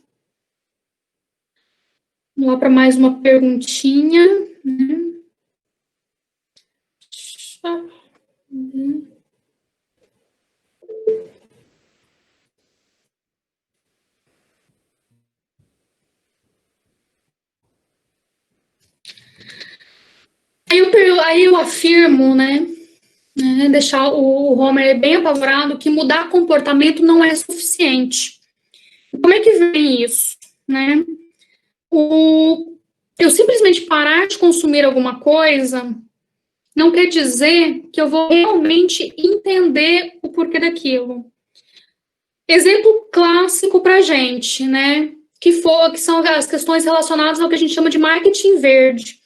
Vamos lá para mais uma perguntinha, né? Uhum. Aí eu afirmo, né, deixar o Homer bem apavorado que mudar comportamento não é suficiente. Como é que vem isso, né? Eu simplesmente parar de consumir alguma coisa não quer dizer que eu vou realmente entender o porquê daquilo. Exemplo clássico para gente, né? Que são as questões relacionadas ao que a gente chama de marketing verde.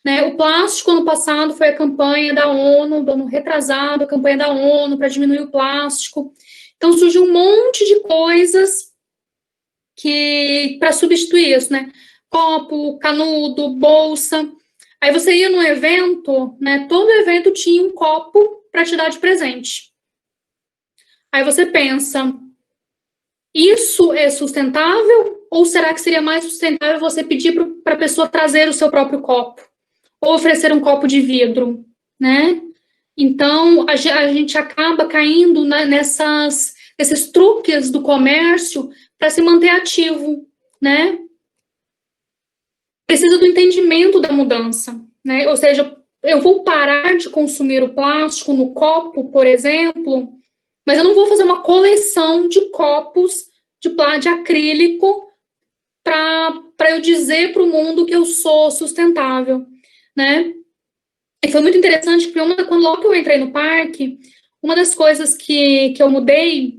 Né? O plástico, ano passado, foi a campanha da ONU, do ano retrasado, a campanha da ONU para diminuir o plástico. Então, surgiu um monte de coisas para substituir isso, né? Copo, canudo, bolsa. Aí você ia no evento, né? Todo evento tinha um copo para te dar de presente. Aí você pensa, isso é sustentável? Ou será que seria mais sustentável você pedir para a pessoa trazer o seu próprio copo? Ou oferecer um copo de vidro, né? Então, a gente acaba caindo nesses truques do comércio para se manter ativo, né? Precisa do entendimento da mudança, né? Ou seja, eu vou parar de consumir o plástico no copo, por exemplo, mas eu não vou fazer uma coleção de copos de acrílico para eu dizer para o mundo que eu sou sustentável, né? E foi muito interessante, porque logo que eu entrei no parque, uma das coisas que eu mudei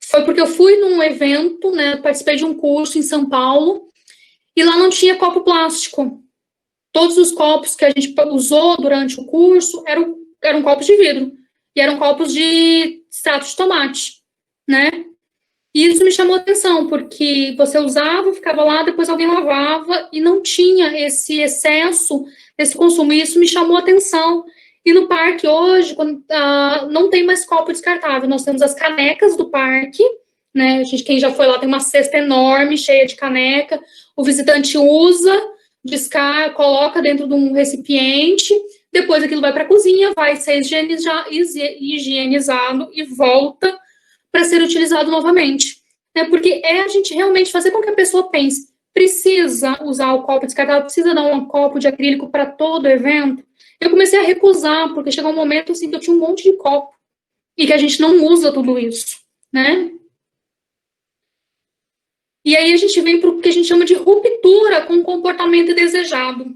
foi porque eu fui num evento, né? Participei de um curso em São Paulo, e lá não tinha copo plástico. Todos os copos que a gente usou durante o curso eram copos de vidro. E eram copos de extrato de tomate, né? E isso me chamou a atenção, porque você usava, ficava lá, depois alguém lavava e não tinha esse excesso, esse consumo. E isso me chamou a atenção. E no parque hoje, não tem mais copo descartável, nós temos as canecas do parque, né? Quem já foi lá tem uma cesta enorme, cheia de caneca. O visitante usa, descarga, coloca dentro de um recipiente, depois aquilo vai para a cozinha, vai ser higienizado e volta para ser utilizado novamente. Né? Porque é a gente realmente fazer com que a pessoa pense, precisa usar o copo descartável, precisa dar um copo de acrílico para todo evento. Eu comecei a recusar, porque chegou um momento assim, que eu tinha um monte de copo e que a gente não usa tudo isso, né? E aí a gente vem para o que a gente chama de ruptura com o comportamento desejado.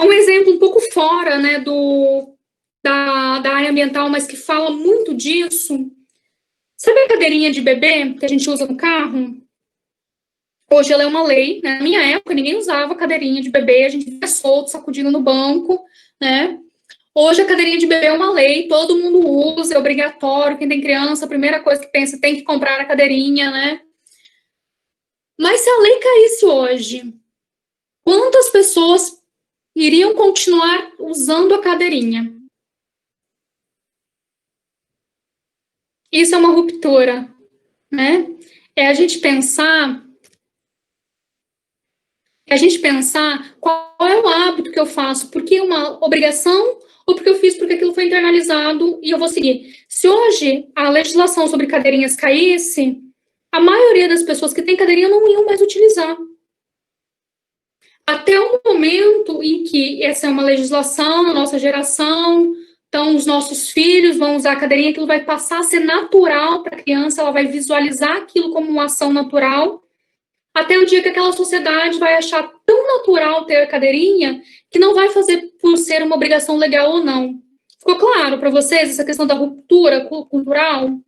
Um exemplo um pouco fora, né, da área ambiental, mas que fala muito disso. Sabe a cadeirinha de bebê que a gente usa no carro? Hoje ela é uma lei, né? Na minha época, ninguém usava cadeirinha de bebê, a gente via solto, sacudindo no banco, né? Hoje a cadeirinha de bebê é uma lei, todo mundo usa, é obrigatório. Quem tem criança, a primeira coisa que pensa tem que comprar a cadeirinha, né? Mas se a lei caísse hoje, quantas pessoas iriam continuar usando a cadeirinha? Isso é uma ruptura, né? É a gente pensar qual é o hábito que eu faço, porque é uma obrigação ou porque eu fiz porque aquilo foi internalizado e eu vou seguir. Se hoje a legislação sobre cadeirinhas caísse, a maioria das pessoas que têm cadeirinha não iam mais utilizar. Até o momento em que essa é uma legislação na nossa geração, então os nossos filhos vão usar a cadeirinha, aquilo vai passar a ser natural para a criança, ela vai visualizar aquilo como uma ação natural, até o dia que aquela sociedade vai achar tão natural ter a cadeirinha que não vai fazer por ser uma obrigação legal ou não. Ficou claro para vocês essa questão da ruptura cultural?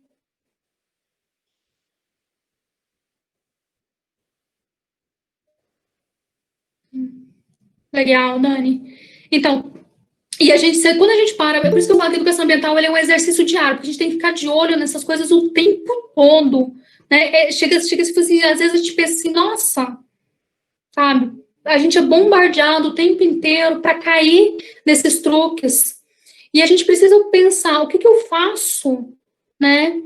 Legal, Dani. Então, e a gente, quando a gente para, por isso que eu falo que a educação ambiental é um exercício diário, porque a gente tem que ficar de olho nessas coisas o tempo todo, né? Chega assim, às vezes a gente pensa assim, nossa, sabe? A gente é bombardeado o tempo inteiro para cair nesses truques. E a gente precisa pensar o que eu faço, né?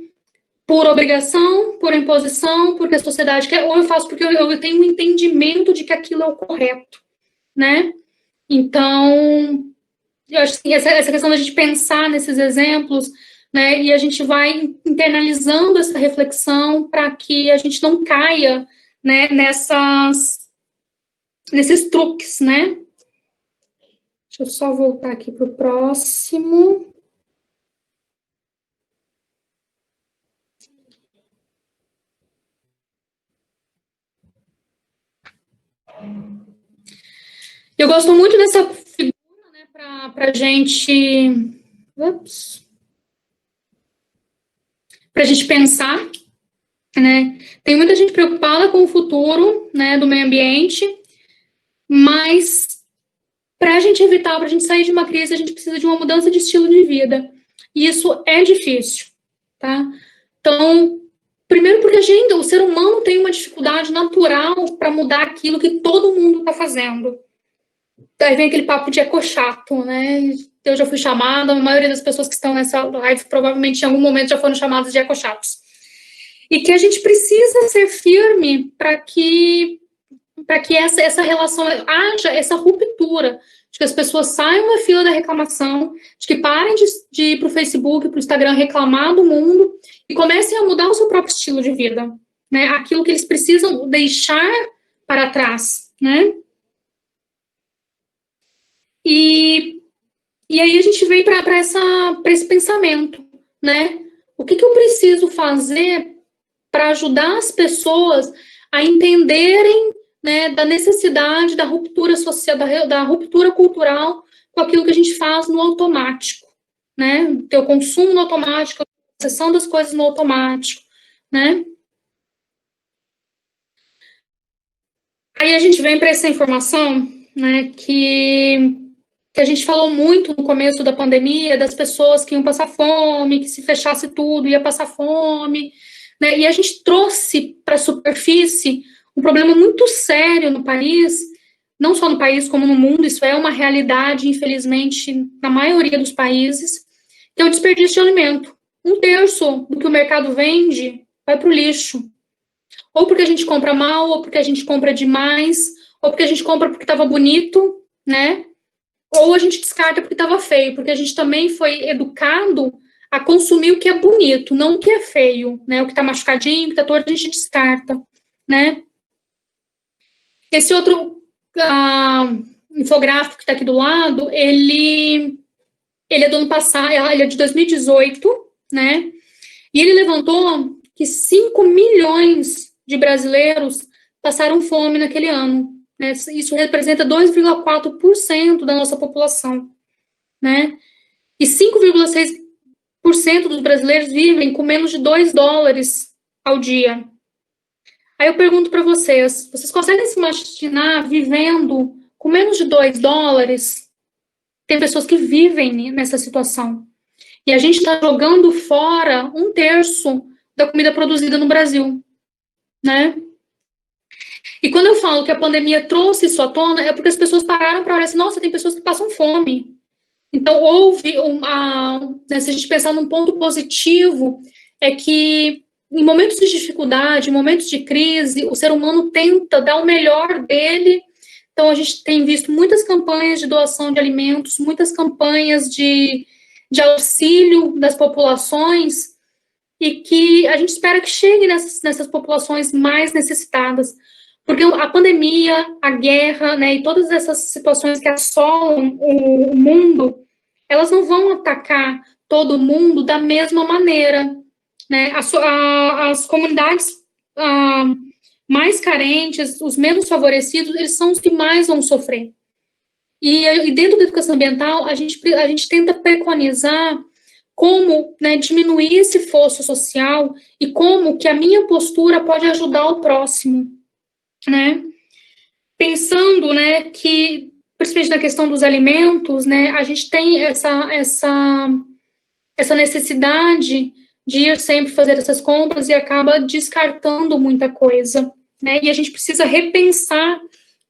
Por obrigação, por imposição, porque a sociedade quer, ou eu faço porque eu tenho um entendimento de que aquilo é o correto, né? Então, eu acho que essa questão da gente pensar nesses exemplos, né, e a gente vai internalizando essa reflexão para que a gente não caia, né, nesses truques, né? Deixa eu só voltar aqui para o próximo. Eu gosto muito dessa figura, né, para a gente. Para a gente pensar, né? Tem muita gente preocupada com o futuro, né, do meio ambiente, mas para a gente evitar, para a gente sair de uma crise, a gente precisa de uma mudança de estilo de vida. E isso é difícil, tá? Então, primeiro porque o ser humano tem uma dificuldade natural para mudar aquilo que todo mundo está fazendo. Daí vem aquele papo de ecochato, né? Eu já fui chamada, a maioria das pessoas que estão nessa live provavelmente em algum momento já foram chamadas de ecochatos. E que a gente precisa ser firme para que essa relação haja essa ruptura, de que as pessoas saiam da fila da reclamação, de que parem de ir para o Facebook, para o Instagram reclamar do mundo e comecem a mudar o seu próprio estilo de vida, né? Aquilo que eles precisam deixar para trás, né? E aí a gente vem para esse pensamento, né? O que eu preciso fazer para ajudar as pessoas a entenderem, né, da necessidade da ruptura social, da ruptura cultural com aquilo que a gente faz no automático, né? Ter o consumo no automático, a sessão das coisas no automático, né? Aí a gente vem para essa informação, né, que a gente falou muito no começo da pandemia, das pessoas que iam passar fome, que se fechasse tudo ia passar fome, né? E a gente trouxe para a superfície um problema muito sério no país, não só no país como no mundo, isso é uma realidade, infelizmente, na maioria dos países, que é o desperdício de alimento. Um terço do que o mercado vende vai para o lixo. Ou porque a gente compra mal, ou porque a gente compra demais, ou porque a gente compra porque estava bonito, né? Ou a gente descarta porque estava feio, porque a gente também foi educado a consumir o que é bonito, não o que é feio, né? O que está machucadinho, o que está torto, a gente descarta, né? Esse outro infográfico que está aqui do lado, ele é do ano passado, ele é de 2018, né? E ele levantou que 5 milhões de brasileiros passaram fome naquele ano. Né? Isso representa 2,4% da nossa população, né? E 5,6% dos brasileiros vivem com menos de $2 ao dia. Aí eu pergunto para vocês conseguem se imaginar vivendo com menos de $2? Tem pessoas que vivem nessa situação. E a gente está jogando fora 1/3 da comida produzida no Brasil, né? E quando eu falo que a pandemia trouxe isso à tona, é porque as pessoas pararam para olhar assim, nossa, tem pessoas que passam fome. Então, houve né, se a gente pensar num ponto positivo, é que em momentos de dificuldade, em momentos de crise, o ser humano tenta dar o melhor dele. Então, a gente tem visto muitas campanhas de doação de alimentos, muitas campanhas de auxílio das populações, e que a gente espera que chegue nessas populações mais necessitadas. Porque a pandemia, a guerra, né, e todas essas situações que assolam o mundo, elas não vão atacar todo mundo da mesma maneira, né? As comunidades mais carentes, os menos favorecidos, eles são os que mais vão sofrer. E dentro da educação ambiental, a gente tenta preconizar como, né, diminuir esse fosso social e como que a minha postura pode ajudar o próximo, né? Pensando, né, que, principalmente na questão dos alimentos, né, a gente tem essa necessidade de ir sempre fazer essas compras e acaba descartando muita coisa, né? E a gente precisa repensar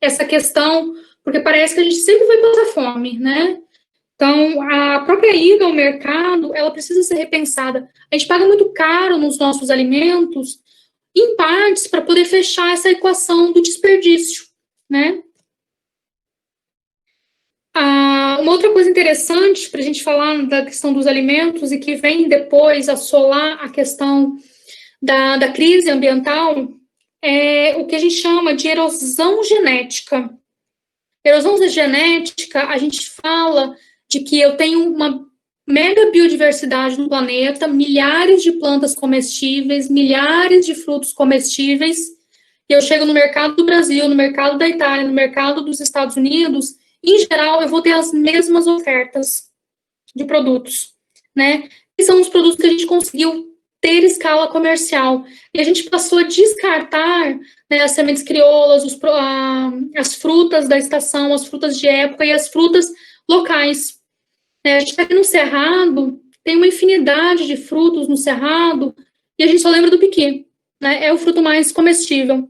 essa questão, porque parece que a gente sempre vai passar fome, né? Então, a própria ida ao mercado, ela precisa ser repensada. A gente paga muito caro nos nossos alimentos, em partes, para poder fechar essa equação do desperdício, né? Uma outra coisa interessante para a gente falar da questão dos alimentos e que vem depois assolar a questão da crise ambiental é o que a gente chama de erosão genética. Erosão genética, a gente fala de que eu tenho uma mega biodiversidade no planeta, milhares de plantas comestíveis, milhares de frutos comestíveis, e eu chego no mercado do Brasil, no mercado da Itália, no mercado dos Estados Unidos, em geral, eu vou ter as mesmas ofertas de produtos, né? Que são os produtos que a gente conseguiu ter escala comercial. E a gente passou a descartar, né, as sementes crioulas, as frutas da estação, as frutas de época e as frutas locais. A gente está aqui no Cerrado, tem uma infinidade de frutos no Cerrado, e a gente só lembra do piqui, né? É o fruto mais comestível.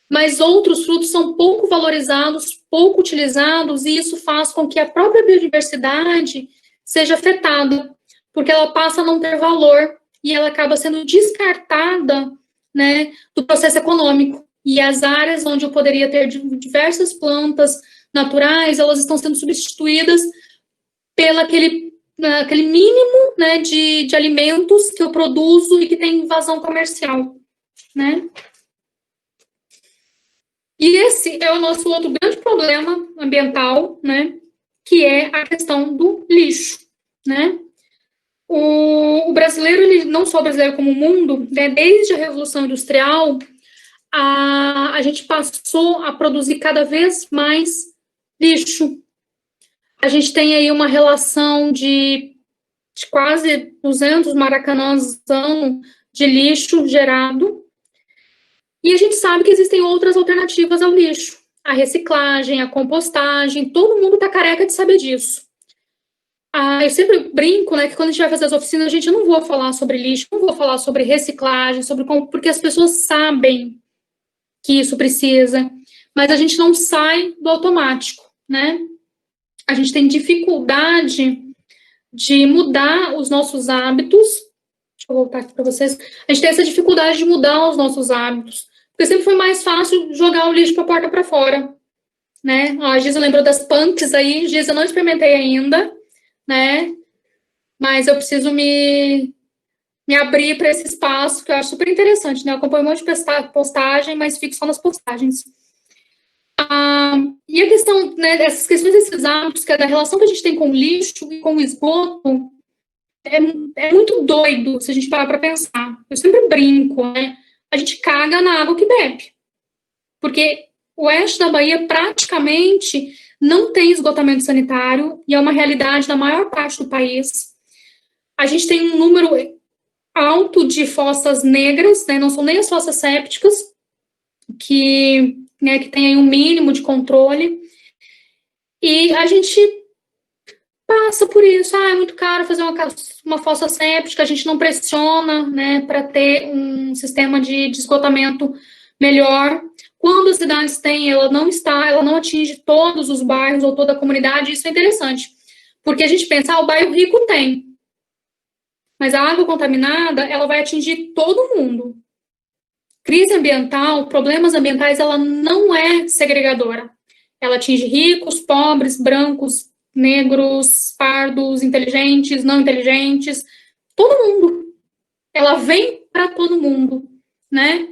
Mas outros frutos são pouco valorizados, pouco utilizados, e isso faz com que a própria biodiversidade seja afetada, porque ela passa a não ter valor e ela acaba sendo descartada, né, do processo econômico. E as áreas onde eu poderia ter diversas plantas naturais, elas estão sendo substituídas pelo aquele mínimo, né, de alimentos que eu produzo e que tem invasão comercial, né? E esse é o nosso outro grande problema ambiental, né, que é a questão do lixo, né? O brasileiro, ele, não só o brasileiro como o mundo, né, desde a Revolução Industrial, a gente passou a produzir cada vez mais lixo. A gente tem aí uma relação de quase 200 maracanãs ano de lixo gerado. E a gente sabe que existem outras alternativas ao lixo. A reciclagem, a compostagem, todo mundo está careca de saber disso. Eu sempre brinco, né, que quando a gente vai fazer as oficinas, a gente não vou falar sobre lixo, não vou falar sobre reciclagem, porque as pessoas sabem que isso precisa, mas a gente não sai do automático, né? A gente tem dificuldade de mudar os nossos hábitos. Deixa eu voltar aqui para vocês. A gente tem essa dificuldade de mudar os nossos hábitos, porque sempre foi mais fácil jogar o lixo para a porta para fora, né? A Giza lembrou das punks aí. Giza, eu não experimentei ainda, né? Mas eu preciso me abrir para esse espaço, que eu acho super interessante, né? Eu acompanho um monte de postagem, mas fico só nas postagens. E a questão, né, dessas questões desses hábitos, que é da relação que a gente tem com o lixo e com o esgoto, é muito doido se a gente parar para pensar. Eu sempre brinco, né? A gente caga na água que bebe. Porque o oeste da Bahia praticamente não tem esgotamento sanitário, e é uma realidade da maior parte do país. A gente tem um número alto de fossas negras, né, não são nem as fossas sépticas, que tem aí um mínimo de controle, e a gente passa por isso. É muito caro fazer uma fossa séptica, a gente não pressiona, né, para ter um sistema de esgotamento melhor. Quando as cidades têm, ela não atinge todos os bairros ou toda a comunidade, isso é interessante, porque a gente pensa, o bairro rico tem, mas a água contaminada, ela vai atingir todo mundo. Crise ambiental, problemas ambientais, ela não é segregadora. Ela atinge ricos, pobres, brancos, negros, pardos, inteligentes, não inteligentes, todo mundo. Ela vem para todo mundo, né?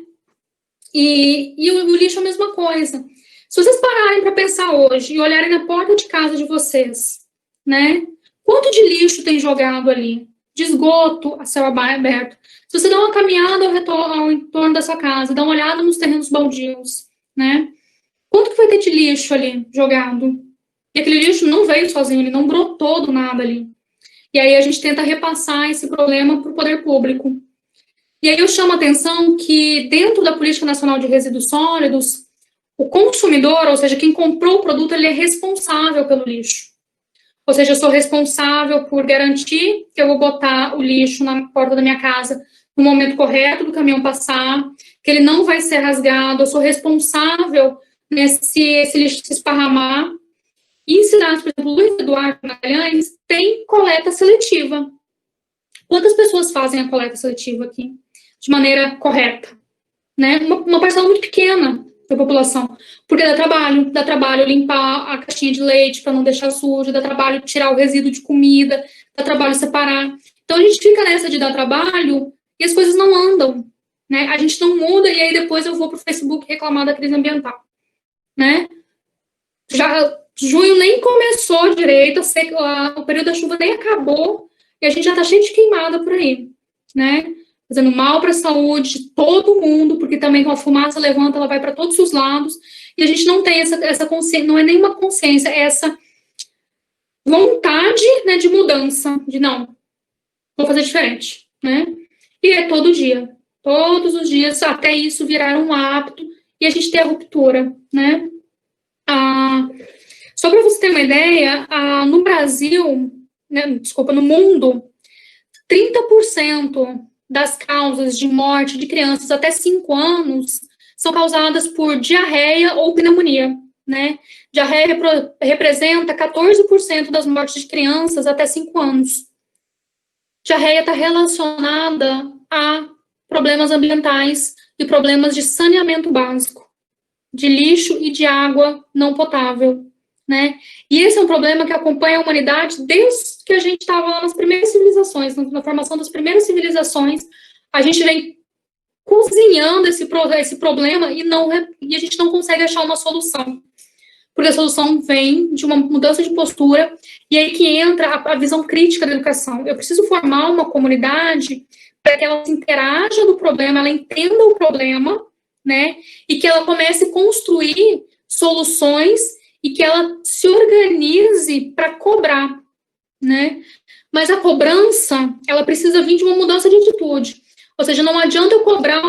E o lixo é a mesma coisa. Se vocês pararem para pensar hoje e olharem na porta de casa de vocês, né? Quanto de lixo tem jogado ali? De esgoto a céu aberto. Se você dá uma caminhada ao entorno da sua casa, dá uma olhada nos terrenos baldios, né? Quanto que vai ter de lixo ali jogado? E aquele lixo não veio sozinho, ele não brotou do nada ali. E aí a gente tenta repassar esse problema para o poder público. E aí eu chamo a atenção que dentro da Política Nacional de Resíduos Sólidos, o consumidor, ou seja, quem comprou o produto, ele é responsável pelo lixo. Ou seja, eu sou responsável por garantir que eu vou botar o lixo na porta da minha casa no momento correto do caminhão passar, que ele não vai ser rasgado, eu sou responsável, né, se esse lixo se esparramar. E em cidades, por exemplo, Luiz Eduardo Magalhães, tem coleta seletiva. Quantas pessoas fazem a coleta seletiva aqui? De maneira correta? Né? Uma parcela muito pequena da população, porque dá trabalho limpar a caixinha de leite para não deixar sujo, dá trabalho tirar o resíduo de comida, dá trabalho separar. Então a gente fica nessa de dar trabalho e as coisas não andam, né? A gente não muda e aí depois eu vou para o Facebook reclamar da crise ambiental, né? Já junho nem começou direito, o período da chuva nem acabou e a gente já está cheio de queimada por aí, né? Fazendo mal para a saúde de todo mundo, porque também com a fumaça levanta, ela vai para todos os lados, e a gente não tem essa consciência, não é nenhuma consciência, é essa vontade, né, de mudança, de não, vou fazer diferente, né? E é todo dia, todos os dias, até isso virar um hábito, e a gente ter a ruptura, né? Só para você ter uma ideia, no Brasil, né, desculpa, no mundo, 30% das causas de morte de crianças até 5 anos são causadas por diarreia ou pneumonia, né? Diarreia representa 14% das mortes de crianças até 5 anos. Diarreia está relacionada a problemas ambientais e problemas de saneamento básico, de lixo e de água não potável, né? E esse é um problema que acompanha a humanidade desde que a gente estava lá nas primeiras civilizações, na formação das primeiras civilizações. A gente vem cozinhando esse problema e a gente não consegue achar uma solução. Porque a solução vem de uma mudança de postura, e aí que entra a visão crítica da educação. Eu preciso formar uma comunidade para que ela se interaja do problema, ela entenda o problema, né? E que ela comece a construir soluções e que ela se organize para cobrar, né? Mas a cobrança, ela precisa vir de uma mudança de atitude. Ou seja, não adianta eu cobrar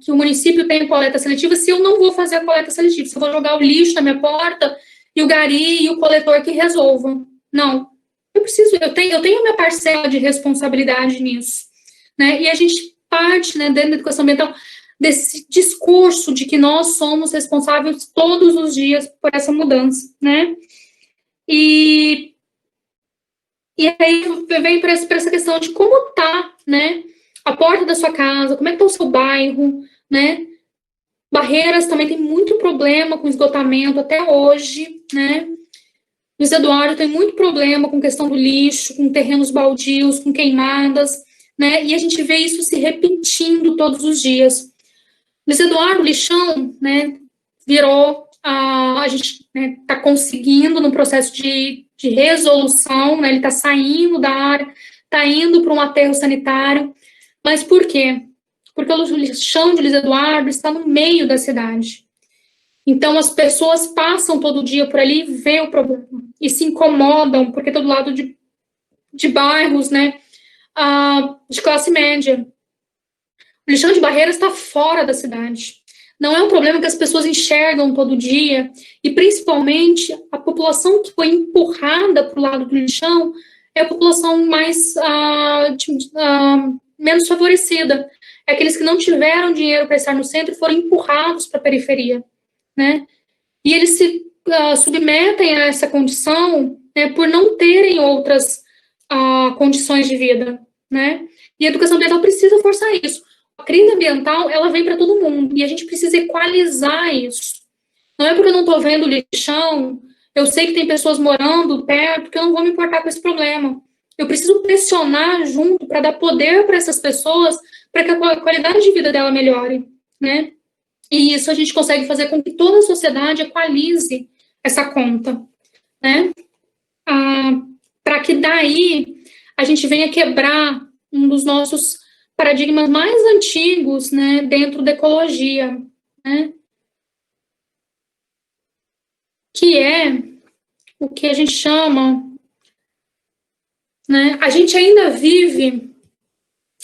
que o município tenha coleta seletiva se eu não vou fazer a coleta seletiva, se eu vou jogar o lixo na minha porta e o gari e o coletor que resolvam. Não. Eu tenho a minha parcela de responsabilidade nisso, né? E a gente parte, né, dentro da educação ambiental, desse discurso de que nós somos responsáveis todos os dias por essa mudança, né? E aí vem para essa questão de como tá, né, a porta da sua casa, como é que tá o seu bairro, né? Barreiras também tem muito problema com esgotamento até hoje, né? Luiz Eduardo tem muito problema com questão do lixo, com terrenos baldios, com queimadas, né? E a gente vê isso se repetindo todos os dias. Luiz Eduardo Lixão, né, virou, a gente está, né, conseguindo no processo de resolução, né, ele está saindo da área, está indo para um aterro sanitário, mas por quê? Porque o lixão de Luiz Eduardo está no meio da cidade. Então, as pessoas passam todo dia por ali, vê o problema e se incomodam, porque é do lado de bairros, né, de classe média. O lixão de Barreiras está fora da cidade. Não é um problema que as pessoas enxergam todo dia, e principalmente a população que foi empurrada para o lado do lixão é a população mais menos favorecida. É aqueles que não tiveram dinheiro para estar no centro e foram empurrados para a periferia, né? E eles se submetem a essa condição, né, por não terem outras condições de vida, né? E a educação ambiental precisa forçar isso. A crise ambiental, ela vem para todo mundo, e a gente precisa equalizar isso. Não é porque eu não estou vendo lixão, eu sei que tem pessoas morando perto, que eu não vou me importar com esse problema. Eu preciso pressionar junto para dar poder para essas pessoas, para que a qualidade de vida dela melhore, né? E isso a gente consegue fazer com que toda a sociedade equalize essa conta, né? Para que daí a gente venha quebrar um dos nossos paradigmas mais antigos, né, dentro da ecologia, né? Que é o que a gente chama, né? A gente ainda vive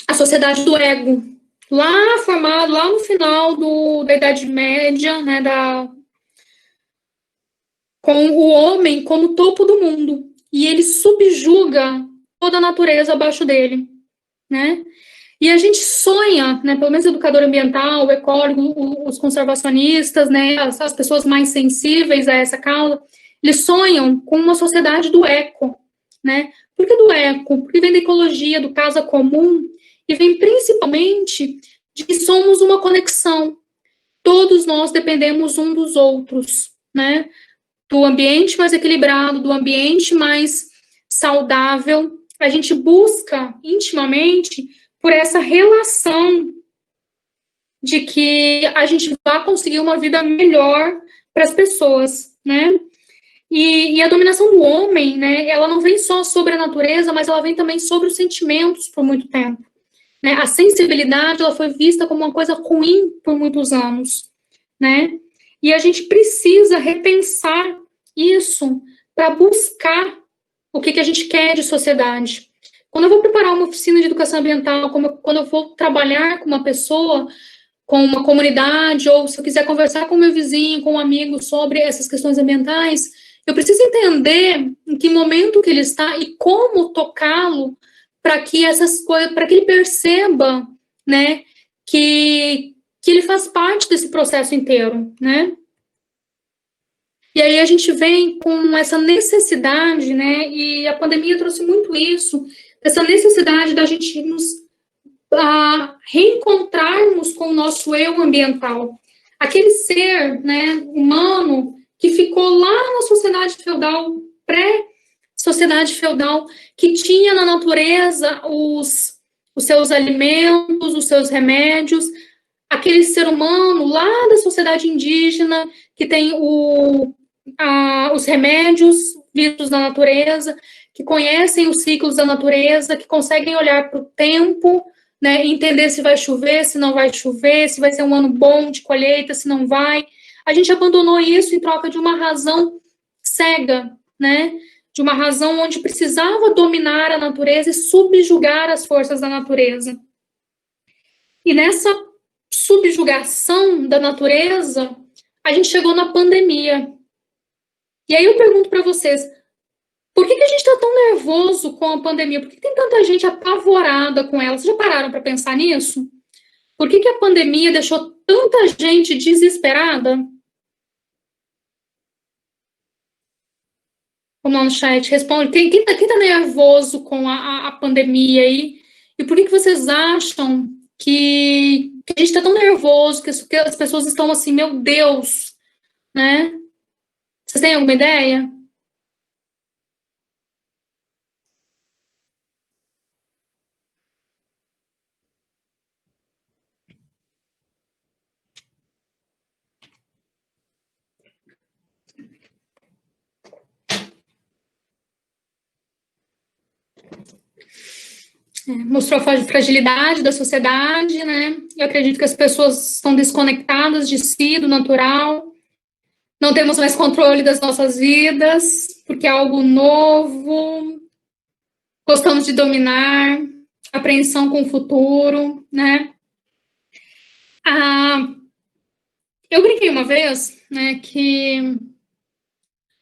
a sociedade do ego, lá formado, lá no final da Idade Média, né, com o homem como topo do mundo, e ele subjuga toda a natureza abaixo dele, né? E a gente sonha, né, pelo menos o educador ambiental, o ecólogo, os conservacionistas, né, as pessoas mais sensíveis a essa causa, eles sonham com uma sociedade do eco, né? Por que do eco? Porque vem da ecologia, do casa comum, e vem principalmente de que somos uma conexão. Todos nós dependemos um dos outros, né? Do ambiente mais equilibrado, do ambiente mais saudável. A gente busca intimamente por essa relação de que a gente vai conseguir uma vida melhor para as pessoas, né? E a dominação do homem, né, ela não vem só sobre a natureza, mas ela vem também sobre os sentimentos por muito tempo, né? A sensibilidade, ela foi vista como uma coisa ruim por muitos anos, né? E a gente precisa repensar isso para buscar o que a gente quer de sociedade. Quando eu vou preparar uma oficina de educação ambiental, quando eu vou trabalhar com uma pessoa, com uma comunidade, ou se eu quiser conversar com meu vizinho, com um amigo sobre essas questões ambientais, eu preciso entender em que momento que ele está e como tocá-lo para que essas coisas, para que ele perceba, né, que ele faz parte desse processo inteiro, né? E aí a gente vem com essa necessidade, né, e a pandemia trouxe muito isso, essa necessidade da gente nos reencontrarmos com o nosso eu ambiental. Aquele ser, né, humano que ficou lá na sociedade feudal, pré-sociedade feudal, que tinha na natureza os seus alimentos, os seus remédios, aquele ser humano lá da sociedade indígena, que tem os remédios vistos na natureza, que conhecem os ciclos da natureza, que conseguem olhar para o tempo, né, entender se vai chover, se não vai chover, se vai ser um ano bom de colheita, se não vai. A gente abandonou isso em troca de uma razão cega, né, de uma razão onde precisava dominar a natureza e subjugar as forças da natureza. E nessa subjugação da natureza, a gente chegou na pandemia. E aí eu pergunto para vocês, por que a gente está tão nervoso com a pandemia? Por que tem tanta gente apavorada com ela? Vocês já pararam para pensar nisso? Por que a pandemia deixou tanta gente desesperada? Vamos lá no chat, responde. Quem tá nervoso com a pandemia aí? E por que vocês acham que a gente está tão nervoso, que as pessoas estão assim, meu Deus, né? Vocês têm alguma ideia? Mostrou a fragilidade da sociedade, né? Eu acredito que as pessoas estão desconectadas de si, do natural, não temos mais controle das nossas vidas, porque é algo novo, gostamos de dominar, apreensão com o futuro, né? Eu brinquei uma vez, né, que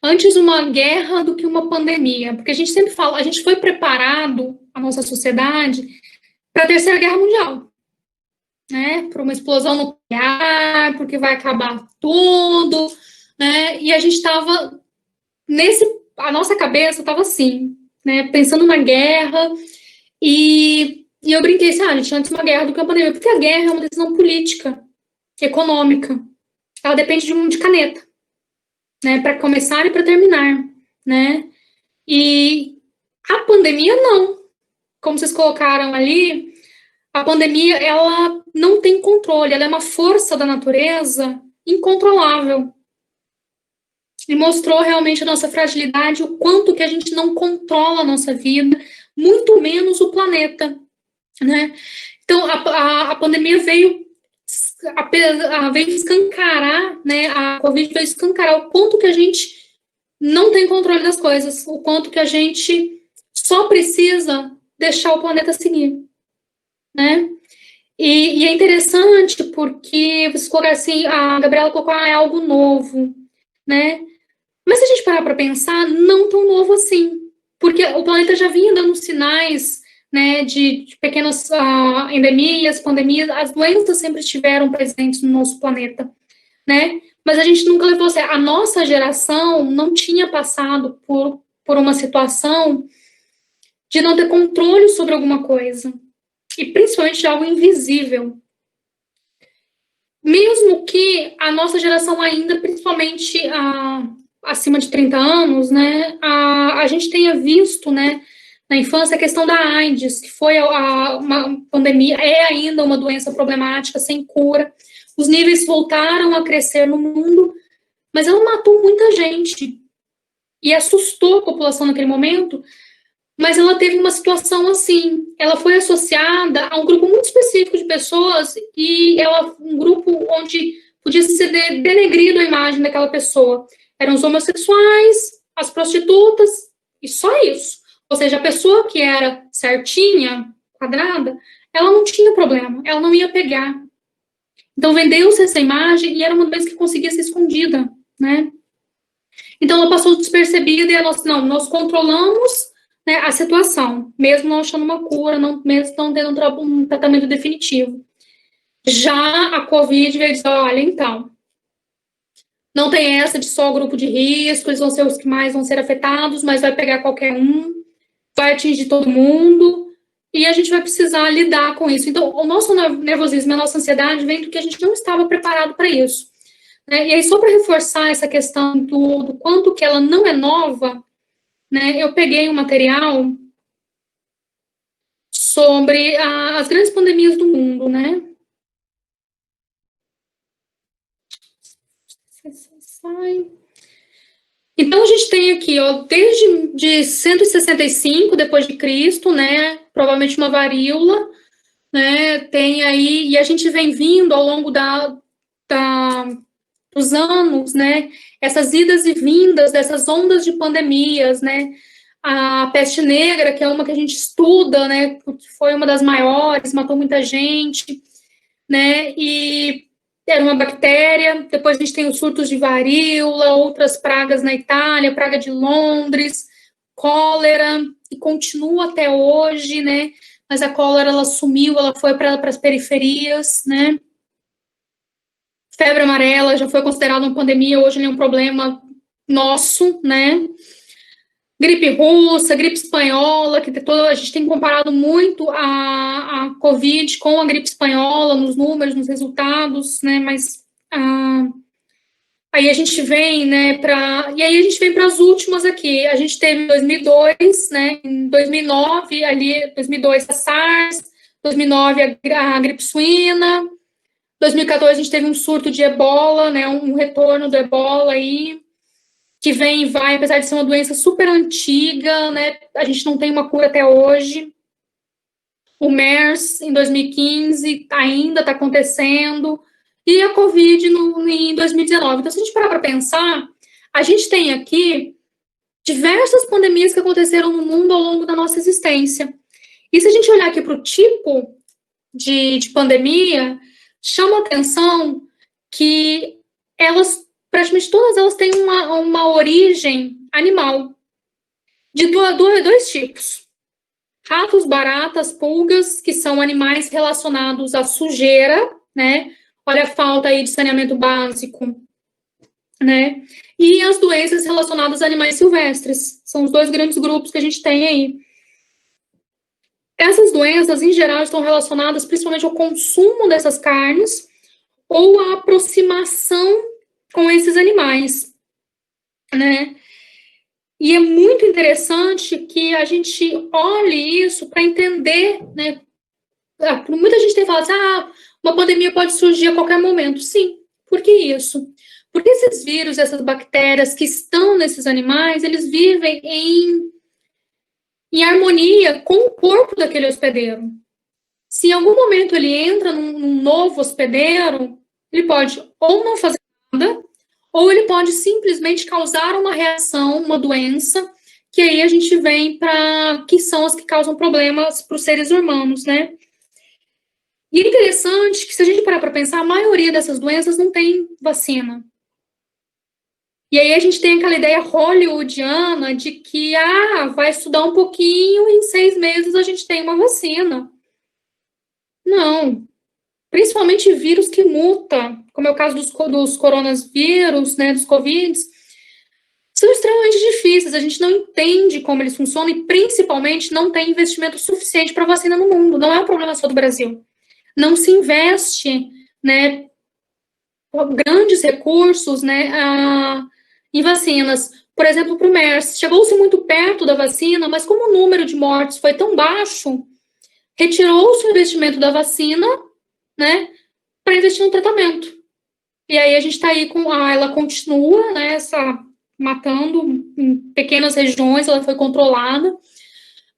antes uma guerra do que uma pandemia, porque a gente sempre fala, a gente foi preparado, a nossa sociedade, para a Terceira Guerra Mundial, né, para uma explosão nuclear, porque vai acabar tudo, né, e a gente estava a nossa cabeça estava assim, né, pensando na guerra, e eu brinquei assim, gente, antes uma guerra do que uma pandemia, porque a guerra é uma decisão política, econômica, ela depende de caneta, né, para começar e para terminar, né, e a pandemia não, como vocês colocaram ali, a pandemia, ela não tem controle, ela é uma força da natureza incontrolável. E mostrou realmente a nossa fragilidade, o quanto que a gente não controla a nossa vida, muito menos o planeta, né? Então, a pandemia veio escancarar, né? A Covid veio escancarar o quanto que a gente não tem controle das coisas, o quanto que a gente só precisa deixar o planeta seguir, né? E é interessante porque você colocar assim, a Gabriela colocou, é algo novo, né? Mas se a gente parar para pensar, não tão novo assim, porque o planeta já vinha dando sinais, né, de pequenas endemias, pandemias, as doenças sempre estiveram presentes no nosso planeta, né? Mas a gente nunca levou a sério. A nossa geração não tinha passado por uma situação de não ter controle sobre alguma coisa, e principalmente de algo invisível. Mesmo que a nossa geração ainda, principalmente acima de 30 anos, né, a gente tenha visto, né, na infância a questão da AIDS, que foi uma pandemia, é ainda uma doença problemática, sem cura. Os níveis voltaram a crescer no mundo, mas ela matou muita gente e assustou a população naquele momento, mas ela teve uma situação assim, ela foi associada a um grupo muito específico de pessoas e um grupo onde podia ser denegrido a imagem daquela pessoa. Eram os homossexuais, as prostitutas e só isso. Ou seja, a pessoa que era certinha, quadrada, ela não tinha problema, ela não ia pegar. Então vendeu-se essa imagem e era uma doença que conseguia ser escondida, né? Então ela passou despercebida e nós controlamos, né, a situação, mesmo não achando uma cura, mesmo não tendo um tratamento definitivo. Já a Covid veio dizer, olha, então, não tem essa de só grupo de risco, eles vão ser os que mais vão ser afetados, mas vai pegar qualquer um, vai atingir todo mundo, e a gente vai precisar lidar com isso. Então, o nosso nervosismo, a nossa ansiedade vem do que a gente não estava preparado para isso. Né? E aí, só para reforçar essa questão do quanto que ela não é nova, né, eu peguei um material sobre as grandes pandemias do mundo, né? Então, a gente tem aqui, ó, desde de 165 depois de Cristo, né, provavelmente uma varíola, né, tem aí, e a gente vem vindo ao longo dos anos, né, essas idas e vindas dessas ondas de pandemias, né, a peste negra, que é uma que a gente estuda, né, porque foi uma das maiores, matou muita gente, né, e era uma bactéria. Depois a gente tem os surtos de varíola, outras pragas na Itália, praga de Londres, cólera, e continua até hoje, né, mas a cólera, ela sumiu, ela foi para as periferias, né, febre amarela já foi considerada uma pandemia, hoje é um problema nosso, né, gripe russa, gripe espanhola, a gente tem comparado muito a Covid com a gripe espanhola nos números, nos resultados, né? Mas aí a gente vem, né, e aí a gente vem para as últimas aqui. A gente teve em 2002, né? Em 2009, ali, 2002 a SARS, 2009 a gripe suína, 2014 a gente teve um surto de ebola, né? Um retorno do ebola aí, que vem e vai, apesar de ser uma doença super antiga, né? A gente não tem uma cura até hoje. O MERS, em 2015, ainda está acontecendo. e a Covid em 2019. Então, se a gente parar para pensar, a gente tem aqui diversas pandemias que aconteceram no mundo ao longo da nossa existência. E se a gente olhar aqui para o tipo de pandemia, chama atenção que elas, praticamente todas elas têm uma origem animal, de dois tipos. Ratos, baratas, pulgas, que são animais relacionados à sujeira, né? Olha a falta aí de saneamento básico, né? E as doenças relacionadas a animais silvestres. São os dois grandes grupos que a gente tem aí. Essas doenças, em geral, estão relacionadas principalmente ao consumo dessas carnes ou à aproximação com esses animais, né? E é muito interessante que a gente olhe isso para entender, né? Muita gente tem falado assim, uma pandemia pode surgir a qualquer momento. Sim, por que isso? Porque esses vírus, essas bactérias que estão nesses animais, eles vivem em harmonia com o corpo daquele hospedeiro. Se em algum momento ele entra num novo hospedeiro, ele pode ou não fazer nada, ou ele pode simplesmente causar uma reação, uma doença, que aí a gente vem para que são as que causam problemas para os seres humanos, né? E é interessante que, se a gente parar para pensar, a maioria dessas doenças não tem vacina. E aí a gente tem aquela ideia hollywoodiana de que, vai estudar um pouquinho, em 6 meses a gente tem uma vacina. Não. Principalmente vírus que muta, como é o caso dos coronavírus, né, dos Covid, são extremamente difíceis. A gente não entende como eles funcionam e, principalmente, não tem investimento suficiente para vacina no mundo. Não é um problema só do Brasil. Não se investe, né, grandes recursos, né, em vacinas. Por exemplo, para o MERS, chegou-se muito perto da vacina, mas como o número de mortes foi tão baixo, retirou-se o investimento da vacina, né, para investir no tratamento. E aí a gente está aí ela continua, né, matando em pequenas regiões, ela foi controlada,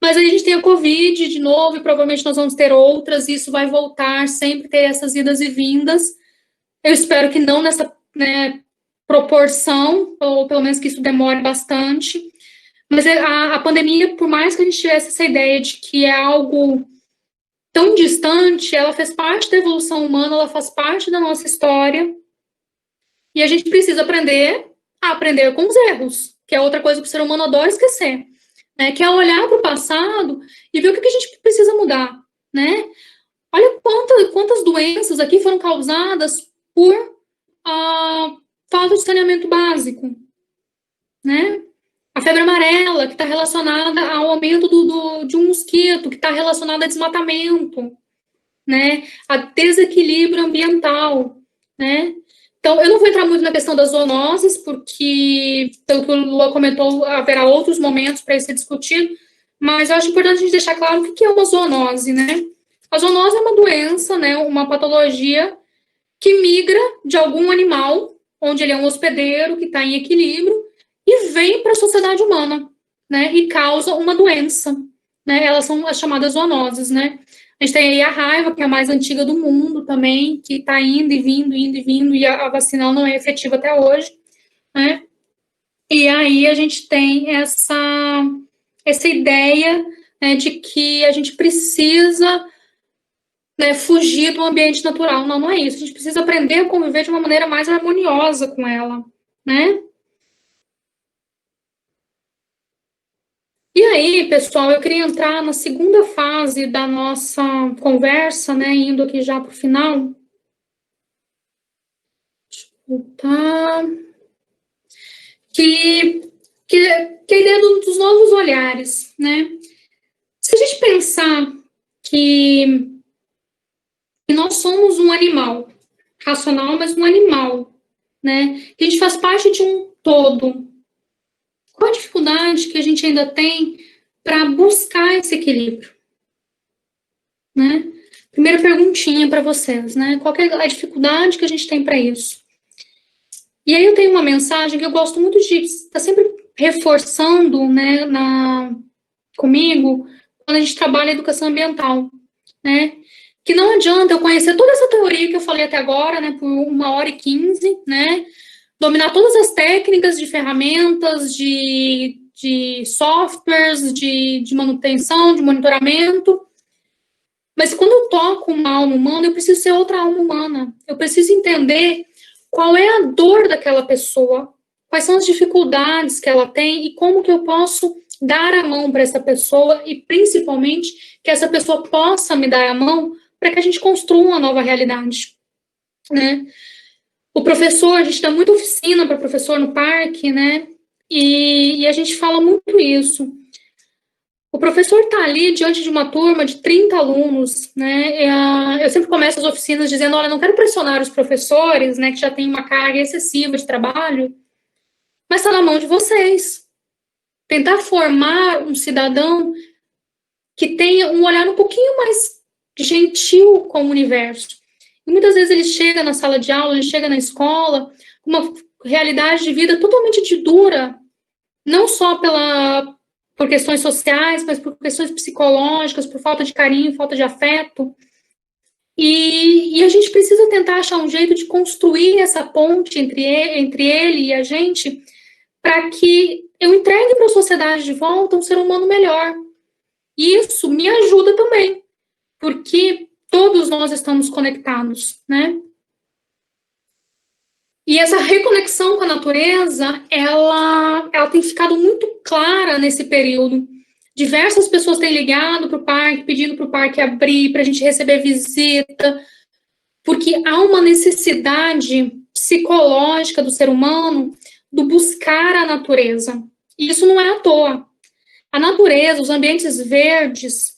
mas aí a gente tem a Covid de novo, e provavelmente nós vamos ter outras, e isso vai voltar, sempre ter essas idas e vindas. Eu espero que não nessa, né, proporção, ou pelo menos que isso demore bastante. Mas a pandemia, por mais que a gente tivesse essa ideia de que é algo tão distante, ela fez parte da evolução humana, ela faz parte da nossa história, e a gente precisa aprender a aprender com os erros, que é outra coisa que o ser humano adora esquecer, né? Que é olhar para o passado e ver o que a gente precisa mudar, né? Olha quantas doenças aqui foram causadas por falta de saneamento básico, né? A febre amarela, que está relacionada ao aumento de um mosquito, que está relacionada a desmatamento, né? A desequilíbrio ambiental, né? Então, eu não vou entrar muito na questão das zoonoses, porque, pelo que o Lua comentou, haverá outros momentos para isso ser discutido, mas eu acho importante a gente deixar claro o que é uma zoonose, né? A zoonose é uma doença, né, uma patologia que migra de algum animal, onde ele é um hospedeiro, que está em equilíbrio, e vem para a sociedade humana, né, e causa uma doença, né? Elas são as chamadas zoonoses, né? A gente tem aí a raiva, que é a mais antiga do mundo também, que está indo e vindo, e a vacina não é efetiva até hoje, né? E aí a gente tem essa ideia, né, de que a gente precisa, né, fugir do ambiente natural. Não, não é isso. A gente precisa aprender a conviver de uma maneira mais harmoniosa com ela, né? E aí, pessoal, eu queria entrar na segunda fase da nossa conversa, né, indo aqui já para o final. Tá. Que é a ideia dos novos olhares, né? Se a gente pensar que nós somos um animal racional, mas um animal, né? Que a gente faz parte de um todo. Qual a dificuldade que a gente ainda tem para buscar esse equilíbrio, né? Primeira perguntinha para vocês, né? Qual é a dificuldade que a gente tem para isso? E aí eu tenho uma mensagem que eu gosto muito de estar sempre reforçando, né, comigo, quando a gente trabalha a educação ambiental, né? que não adianta eu conhecer toda essa teoria que eu falei até agora, né, por 1h15, né, dominar todas as técnicas de ferramentas, de softwares, de manutenção, de monitoramento, mas quando eu toco uma alma humana, eu preciso ser outra alma humana. Eu preciso entender qual é a dor daquela pessoa, quais são as dificuldades que ela tem e como que eu posso dar a mão para essa pessoa e, principalmente, que essa pessoa possa me dar a mão para que a gente construa uma nova realidade, né? O professor, a gente dá muita oficina para professor no parque, né? E a gente fala muito isso. O professor está ali diante de uma turma de 30 alunos, né? Eu sempre começo as oficinas dizendo, olha, não quero pressionar os professores, né, que já têm uma carga excessiva de trabalho, mas está na mão de vocês. Tentar formar um cidadão que tenha um olhar um pouquinho mais gentil com o universo. E muitas vezes ele chega na sala de aula, ele chega na escola, com uma realidade de vida totalmente dura, não só por questões sociais, mas por questões psicológicas, por falta de carinho, falta de afeto. E a gente precisa tentar achar um jeito de construir essa ponte entre ele e a gente, para que eu entregue para a sociedade de volta um ser humano melhor. E isso me ajuda também, porque todos nós estamos conectados, né? E essa reconexão com a natureza, ela tem ficado muito clara nesse período. Diversas pessoas têm ligado para o parque, pedindo para o parque abrir, para a gente receber visita, porque há uma necessidade psicológica do ser humano do buscar a natureza. E isso não é à toa. A natureza, os ambientes verdes,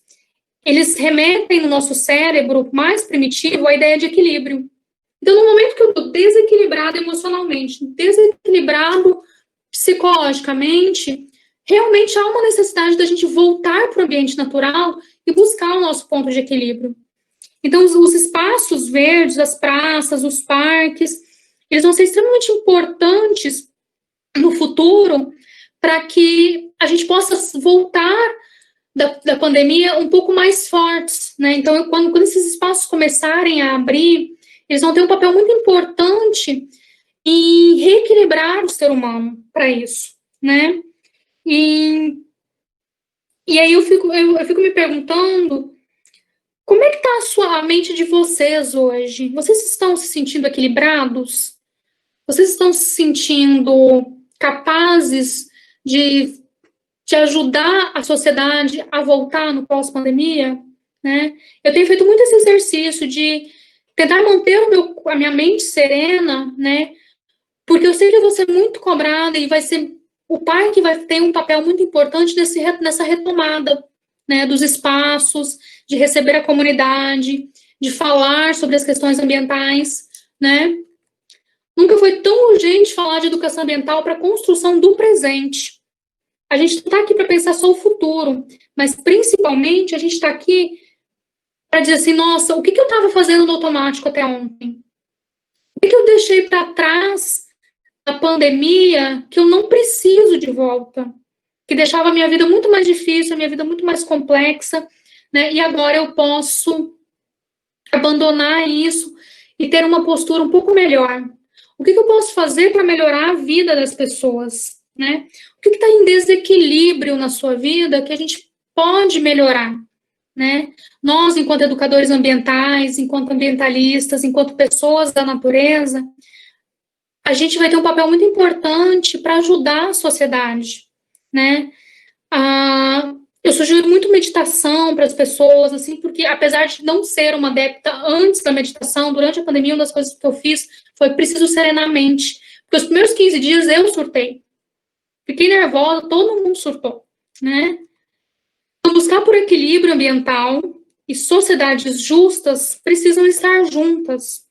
eles remetem no nosso cérebro mais primitivo à ideia de equilíbrio. Então, no momento que eu estou desequilibrado emocionalmente, desequilibrado psicologicamente, realmente há uma necessidade da gente voltar para o ambiente natural e buscar o nosso ponto de equilíbrio. Então, os espaços verdes, as praças, os parques, eles vão ser extremamente importantes no futuro para que a gente possa voltar da pandemia um pouco mais fortes, né? Então, quando esses espaços começarem a abrir, eles vão ter um papel muito importante em reequilibrar o ser humano para isso, né? E aí eu fico me perguntando como é que está a mente de vocês hoje? Vocês estão se sentindo equilibrados? Vocês estão se sentindo capazes de ajudar a sociedade a voltar no pós-pandemia? Né? Eu tenho feito muito esse exercício de tentar manter a minha mente serena, né? Porque eu sei que eu vou ser muito cobrada e vai ser o pai que vai ter um papel muito importante nessa retomada, né, dos espaços, de receber a comunidade, de falar sobre as questões ambientais, né? Nunca foi tão urgente falar de educação ambiental para a construção do presente. A gente não está aqui para pensar só o futuro, mas principalmente a gente está aqui para dizer assim, nossa, o que eu estava fazendo no automático até ontem? O que eu deixei para trás da pandemia que eu não preciso de volta? Que deixava a minha vida muito mais difícil, a minha vida muito mais complexa, né? E agora eu posso abandonar isso e ter uma postura um pouco melhor. O que eu posso fazer para melhorar a vida das pessoas, né? O que está em desequilíbrio na sua vida que a gente pode melhorar, né? Nós, enquanto educadores ambientais, enquanto ambientalistas, enquanto pessoas da natureza, a gente vai ter um papel muito importante para ajudar a sociedade, né? Eu sugiro muito meditação para as pessoas, assim, porque apesar de não ser uma adepta antes da meditação, durante a pandemia, uma das coisas que eu fiz foi preciso serenar a mente. Porque os primeiros 15 dias eu surtei. Fiquei nervosa, todo mundo surtou, né? Então, buscar por equilíbrio ambiental e sociedades justas precisam estar juntas.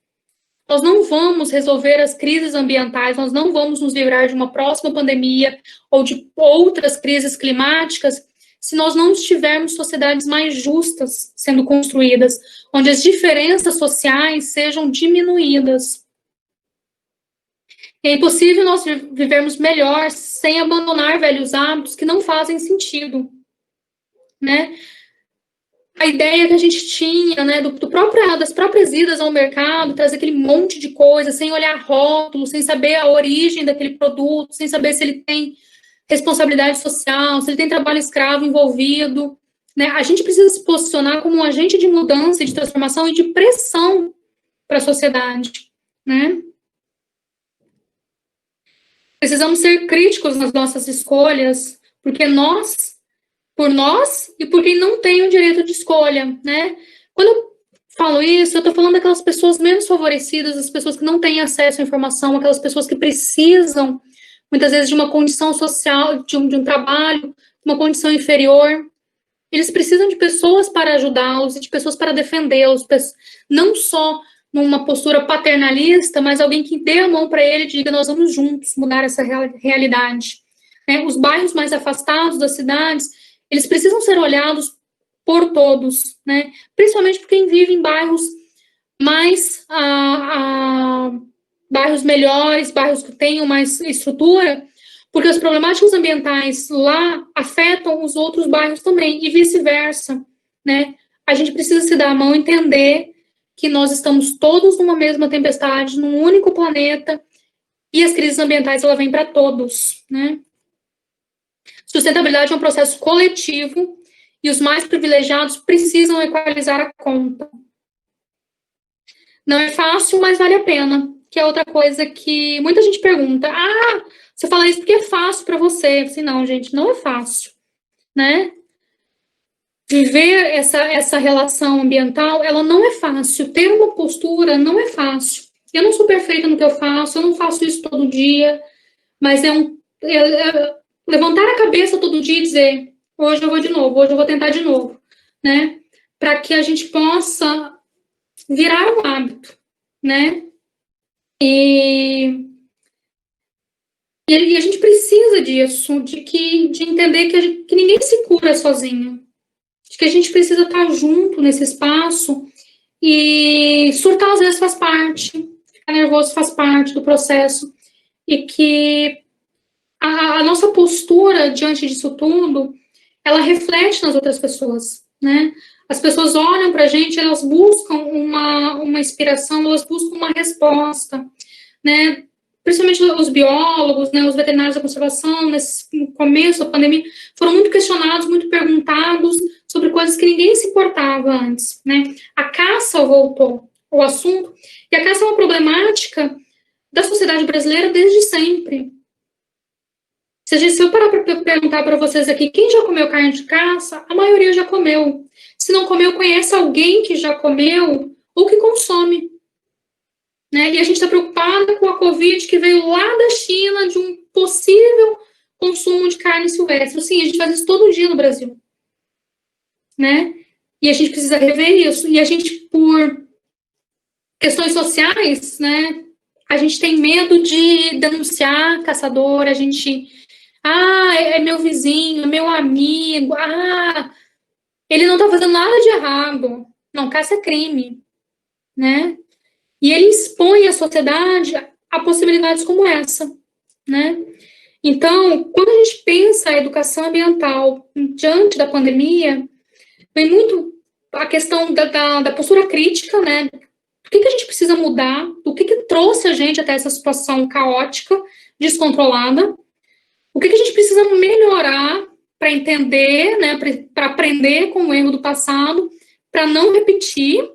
Nós não vamos resolver as crises ambientais, nós não vamos nos livrar de uma próxima pandemia ou de outras crises climáticas se nós não tivermos sociedades mais justas sendo construídas, onde as diferenças sociais sejam diminuídas. É impossível nós vivermos melhor sem abandonar velhos hábitos que não fazem sentido, né? a ideia que a gente tinha, né, das próprias idas ao mercado, trazer aquele monte de coisa, sem olhar rótulo, sem saber a origem daquele produto, sem saber se ele tem responsabilidade social, se ele tem trabalho escravo envolvido, né? A gente precisa se posicionar como um agente de mudança, de transformação e de pressão para a sociedade, né? Precisamos ser críticos nas nossas escolhas, porque por nós e por quem não tem o direito de escolha, né? Quando eu falo isso, eu estou falando daquelas pessoas menos favorecidas, as pessoas que não têm acesso à informação, aquelas pessoas que precisam, muitas vezes, de uma condição social, de um trabalho, uma condição inferior. Eles precisam de pessoas para ajudá-los e de pessoas para defendê-los, não só numa postura paternalista, mas alguém que dê a mão para ele e diga: nós vamos juntos mudar essa realidade. Né? Os bairros mais afastados das cidades, eles precisam ser olhados por todos, né? Principalmente por quem vive em bairros mais bairros melhores, bairros que tenham mais estrutura, porque as problemáticas ambientais lá afetam os outros bairros também, e vice-versa, né? A gente precisa se dar a mão e entender que nós estamos todos numa mesma tempestade, num único planeta, e as crises ambientais, ela vem para todos, né? Sustentabilidade é um processo coletivo, e os mais privilegiados precisam equalizar a conta. Não é fácil, mas vale a pena, que é outra coisa que muita gente pergunta: você fala isso porque é fácil para você. Assim, não, gente, não é fácil, né? Viver essa relação ambiental, ela não é fácil. Ter uma postura não é fácil. Eu não sou perfeita no que eu faço, eu não faço isso todo dia, mas levantar a cabeça todo dia e dizer: hoje eu vou de novo, hoje eu vou tentar de novo, né? Para que a gente possa virar um hábito, né? E a gente precisa disso, de entender que ninguém se cura sozinho, de que a gente precisa estar junto nesse espaço, e surtar às vezes faz parte, ficar nervoso faz parte do processo, e que a nossa postura diante disso tudo, ela reflete nas outras pessoas, né? As pessoas olham para a gente, elas buscam uma inspiração, elas buscam uma resposta, né? Principalmente os biólogos, né, os veterinários da conservação, no começo da pandemia, foram muito questionados, muito perguntados sobre coisas que ninguém se importava antes, né? A caça voltou ao assunto, e a caça é uma problemática da sociedade brasileira desde sempre. Se eu parar para perguntar para vocês aqui, quem já comeu carne de caça, a maioria já comeu. Se não comeu, conhece alguém que já comeu ou que consome. Né? E a gente está preocupada com a Covid que veio lá da China, de um possível consumo de carne silvestre. Sim, a gente faz isso todo dia no Brasil. Né? E a gente precisa rever isso. E a gente, por questões sociais, né, a gente tem medo de denunciar caçador, a gente... é meu vizinho, é meu amigo, ele não está fazendo nada de errado. Não, caça é crime, né? E ele expõe a sociedade a possibilidades como essa, né? Então, quando a gente pensa a educação ambiental diante da pandemia, vem muito a questão da postura crítica, né? O que a gente precisa mudar? O que trouxe a gente até essa situação caótica, descontrolada? O que a gente precisa melhorar para entender, né? Para aprender com o erro do passado, para não repetir,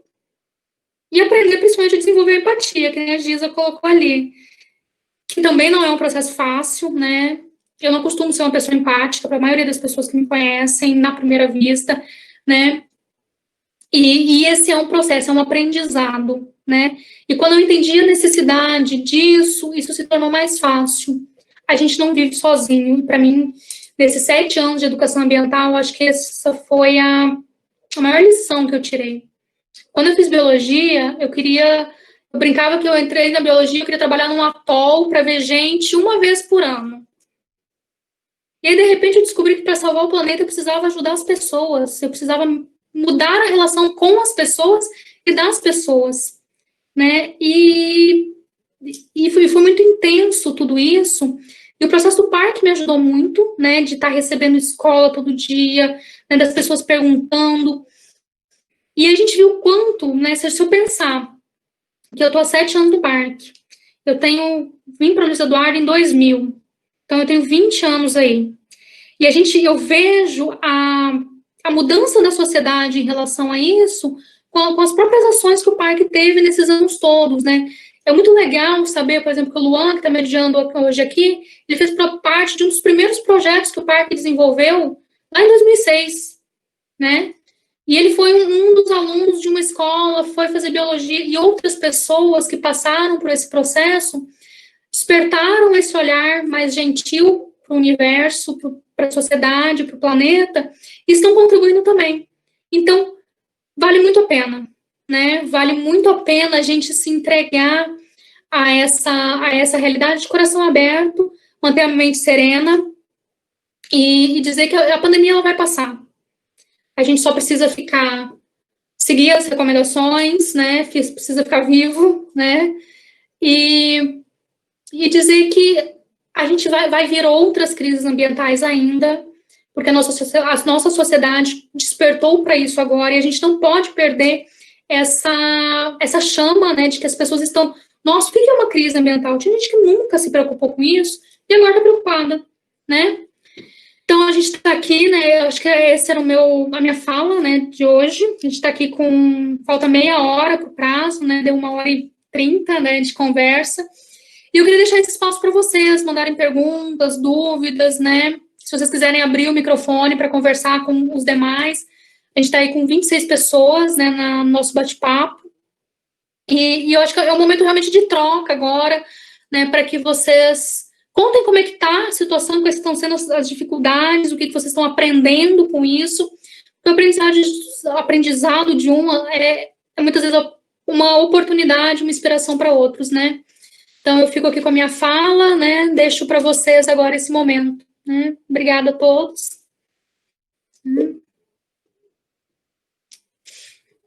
e aprender principalmente a desenvolver empatia, que a Giza colocou ali, que também não é um processo fácil, né? Eu não costumo ser uma pessoa empática, para a maioria das pessoas que me conhecem na primeira vista, né? E esse é um processo, é um aprendizado, né? E quando eu entendi a necessidade disso, isso se tornou mais fácil. A gente não vive sozinho. Para mim, nesses 7 anos de educação ambiental, acho que essa foi a maior lição que eu tirei. Quando eu fiz biologia, eu brincava que eu entrei na biologia, eu queria trabalhar num atol para ver gente uma vez por ano. E aí, de repente, eu descobri que para salvar o planeta eu precisava ajudar as pessoas, eu precisava mudar a relação com as pessoas e das pessoas, né? E foi muito intenso tudo isso. E o processo do parque me ajudou muito, né? De estar recebendo escola todo dia, né, das pessoas perguntando. E a gente viu o quanto, né, se eu pensar que eu estou há 7 anos no parque, vim para Luiz Eduardo em 2000, então eu tenho 20 anos aí. E eu vejo a mudança da sociedade em relação a isso com as próprias ações que o parque teve nesses anos todos, né? É muito legal saber, por exemplo, que o Luan, que está mediando hoje aqui, ele fez parte de um dos primeiros projetos que o parque desenvolveu lá em 2006, né? E ele foi um dos alunos de uma escola, foi fazer biologia, e outras pessoas que passaram por esse processo despertaram esse olhar mais gentil para o universo, para a sociedade, para o planeta, e estão contribuindo também. Então, vale muito a pena, né? Vale muito a pena a gente se entregar a essa realidade de coração aberto, manter a mente serena e dizer que a pandemia ela vai passar. A gente só precisa seguir as recomendações, né? Precisa ficar vivo, né? E dizer que a gente vai vir outras crises ambientais ainda, porque a nossa sociedade despertou para isso agora, e a gente não pode perder essa chama, né, de que as pessoas estão, nossa, o que é uma crise ambiental? Tinha gente que nunca se preocupou com isso, e agora está preocupada, né? Então, a gente está aqui, né, acho que essa era a minha fala, né, de hoje. A gente está aqui falta meia hora para o prazo, né, deu 1h30, né, de conversa. E eu queria deixar esse espaço para vocês mandarem perguntas, dúvidas, né, se vocês quiserem abrir o microfone para conversar com os demais. A gente está aí com 26 pessoas, né, no nosso bate-papo. E eu acho que é um momento realmente de troca agora, né, para que vocês contem como é que está a situação, quais estão sendo as dificuldades, o que vocês estão aprendendo com isso. O aprendizado de é muitas vezes uma oportunidade, uma inspiração para outros, né? Então, eu fico aqui com a minha fala, né? Deixo para vocês agora esse momento, né? Obrigada a todos.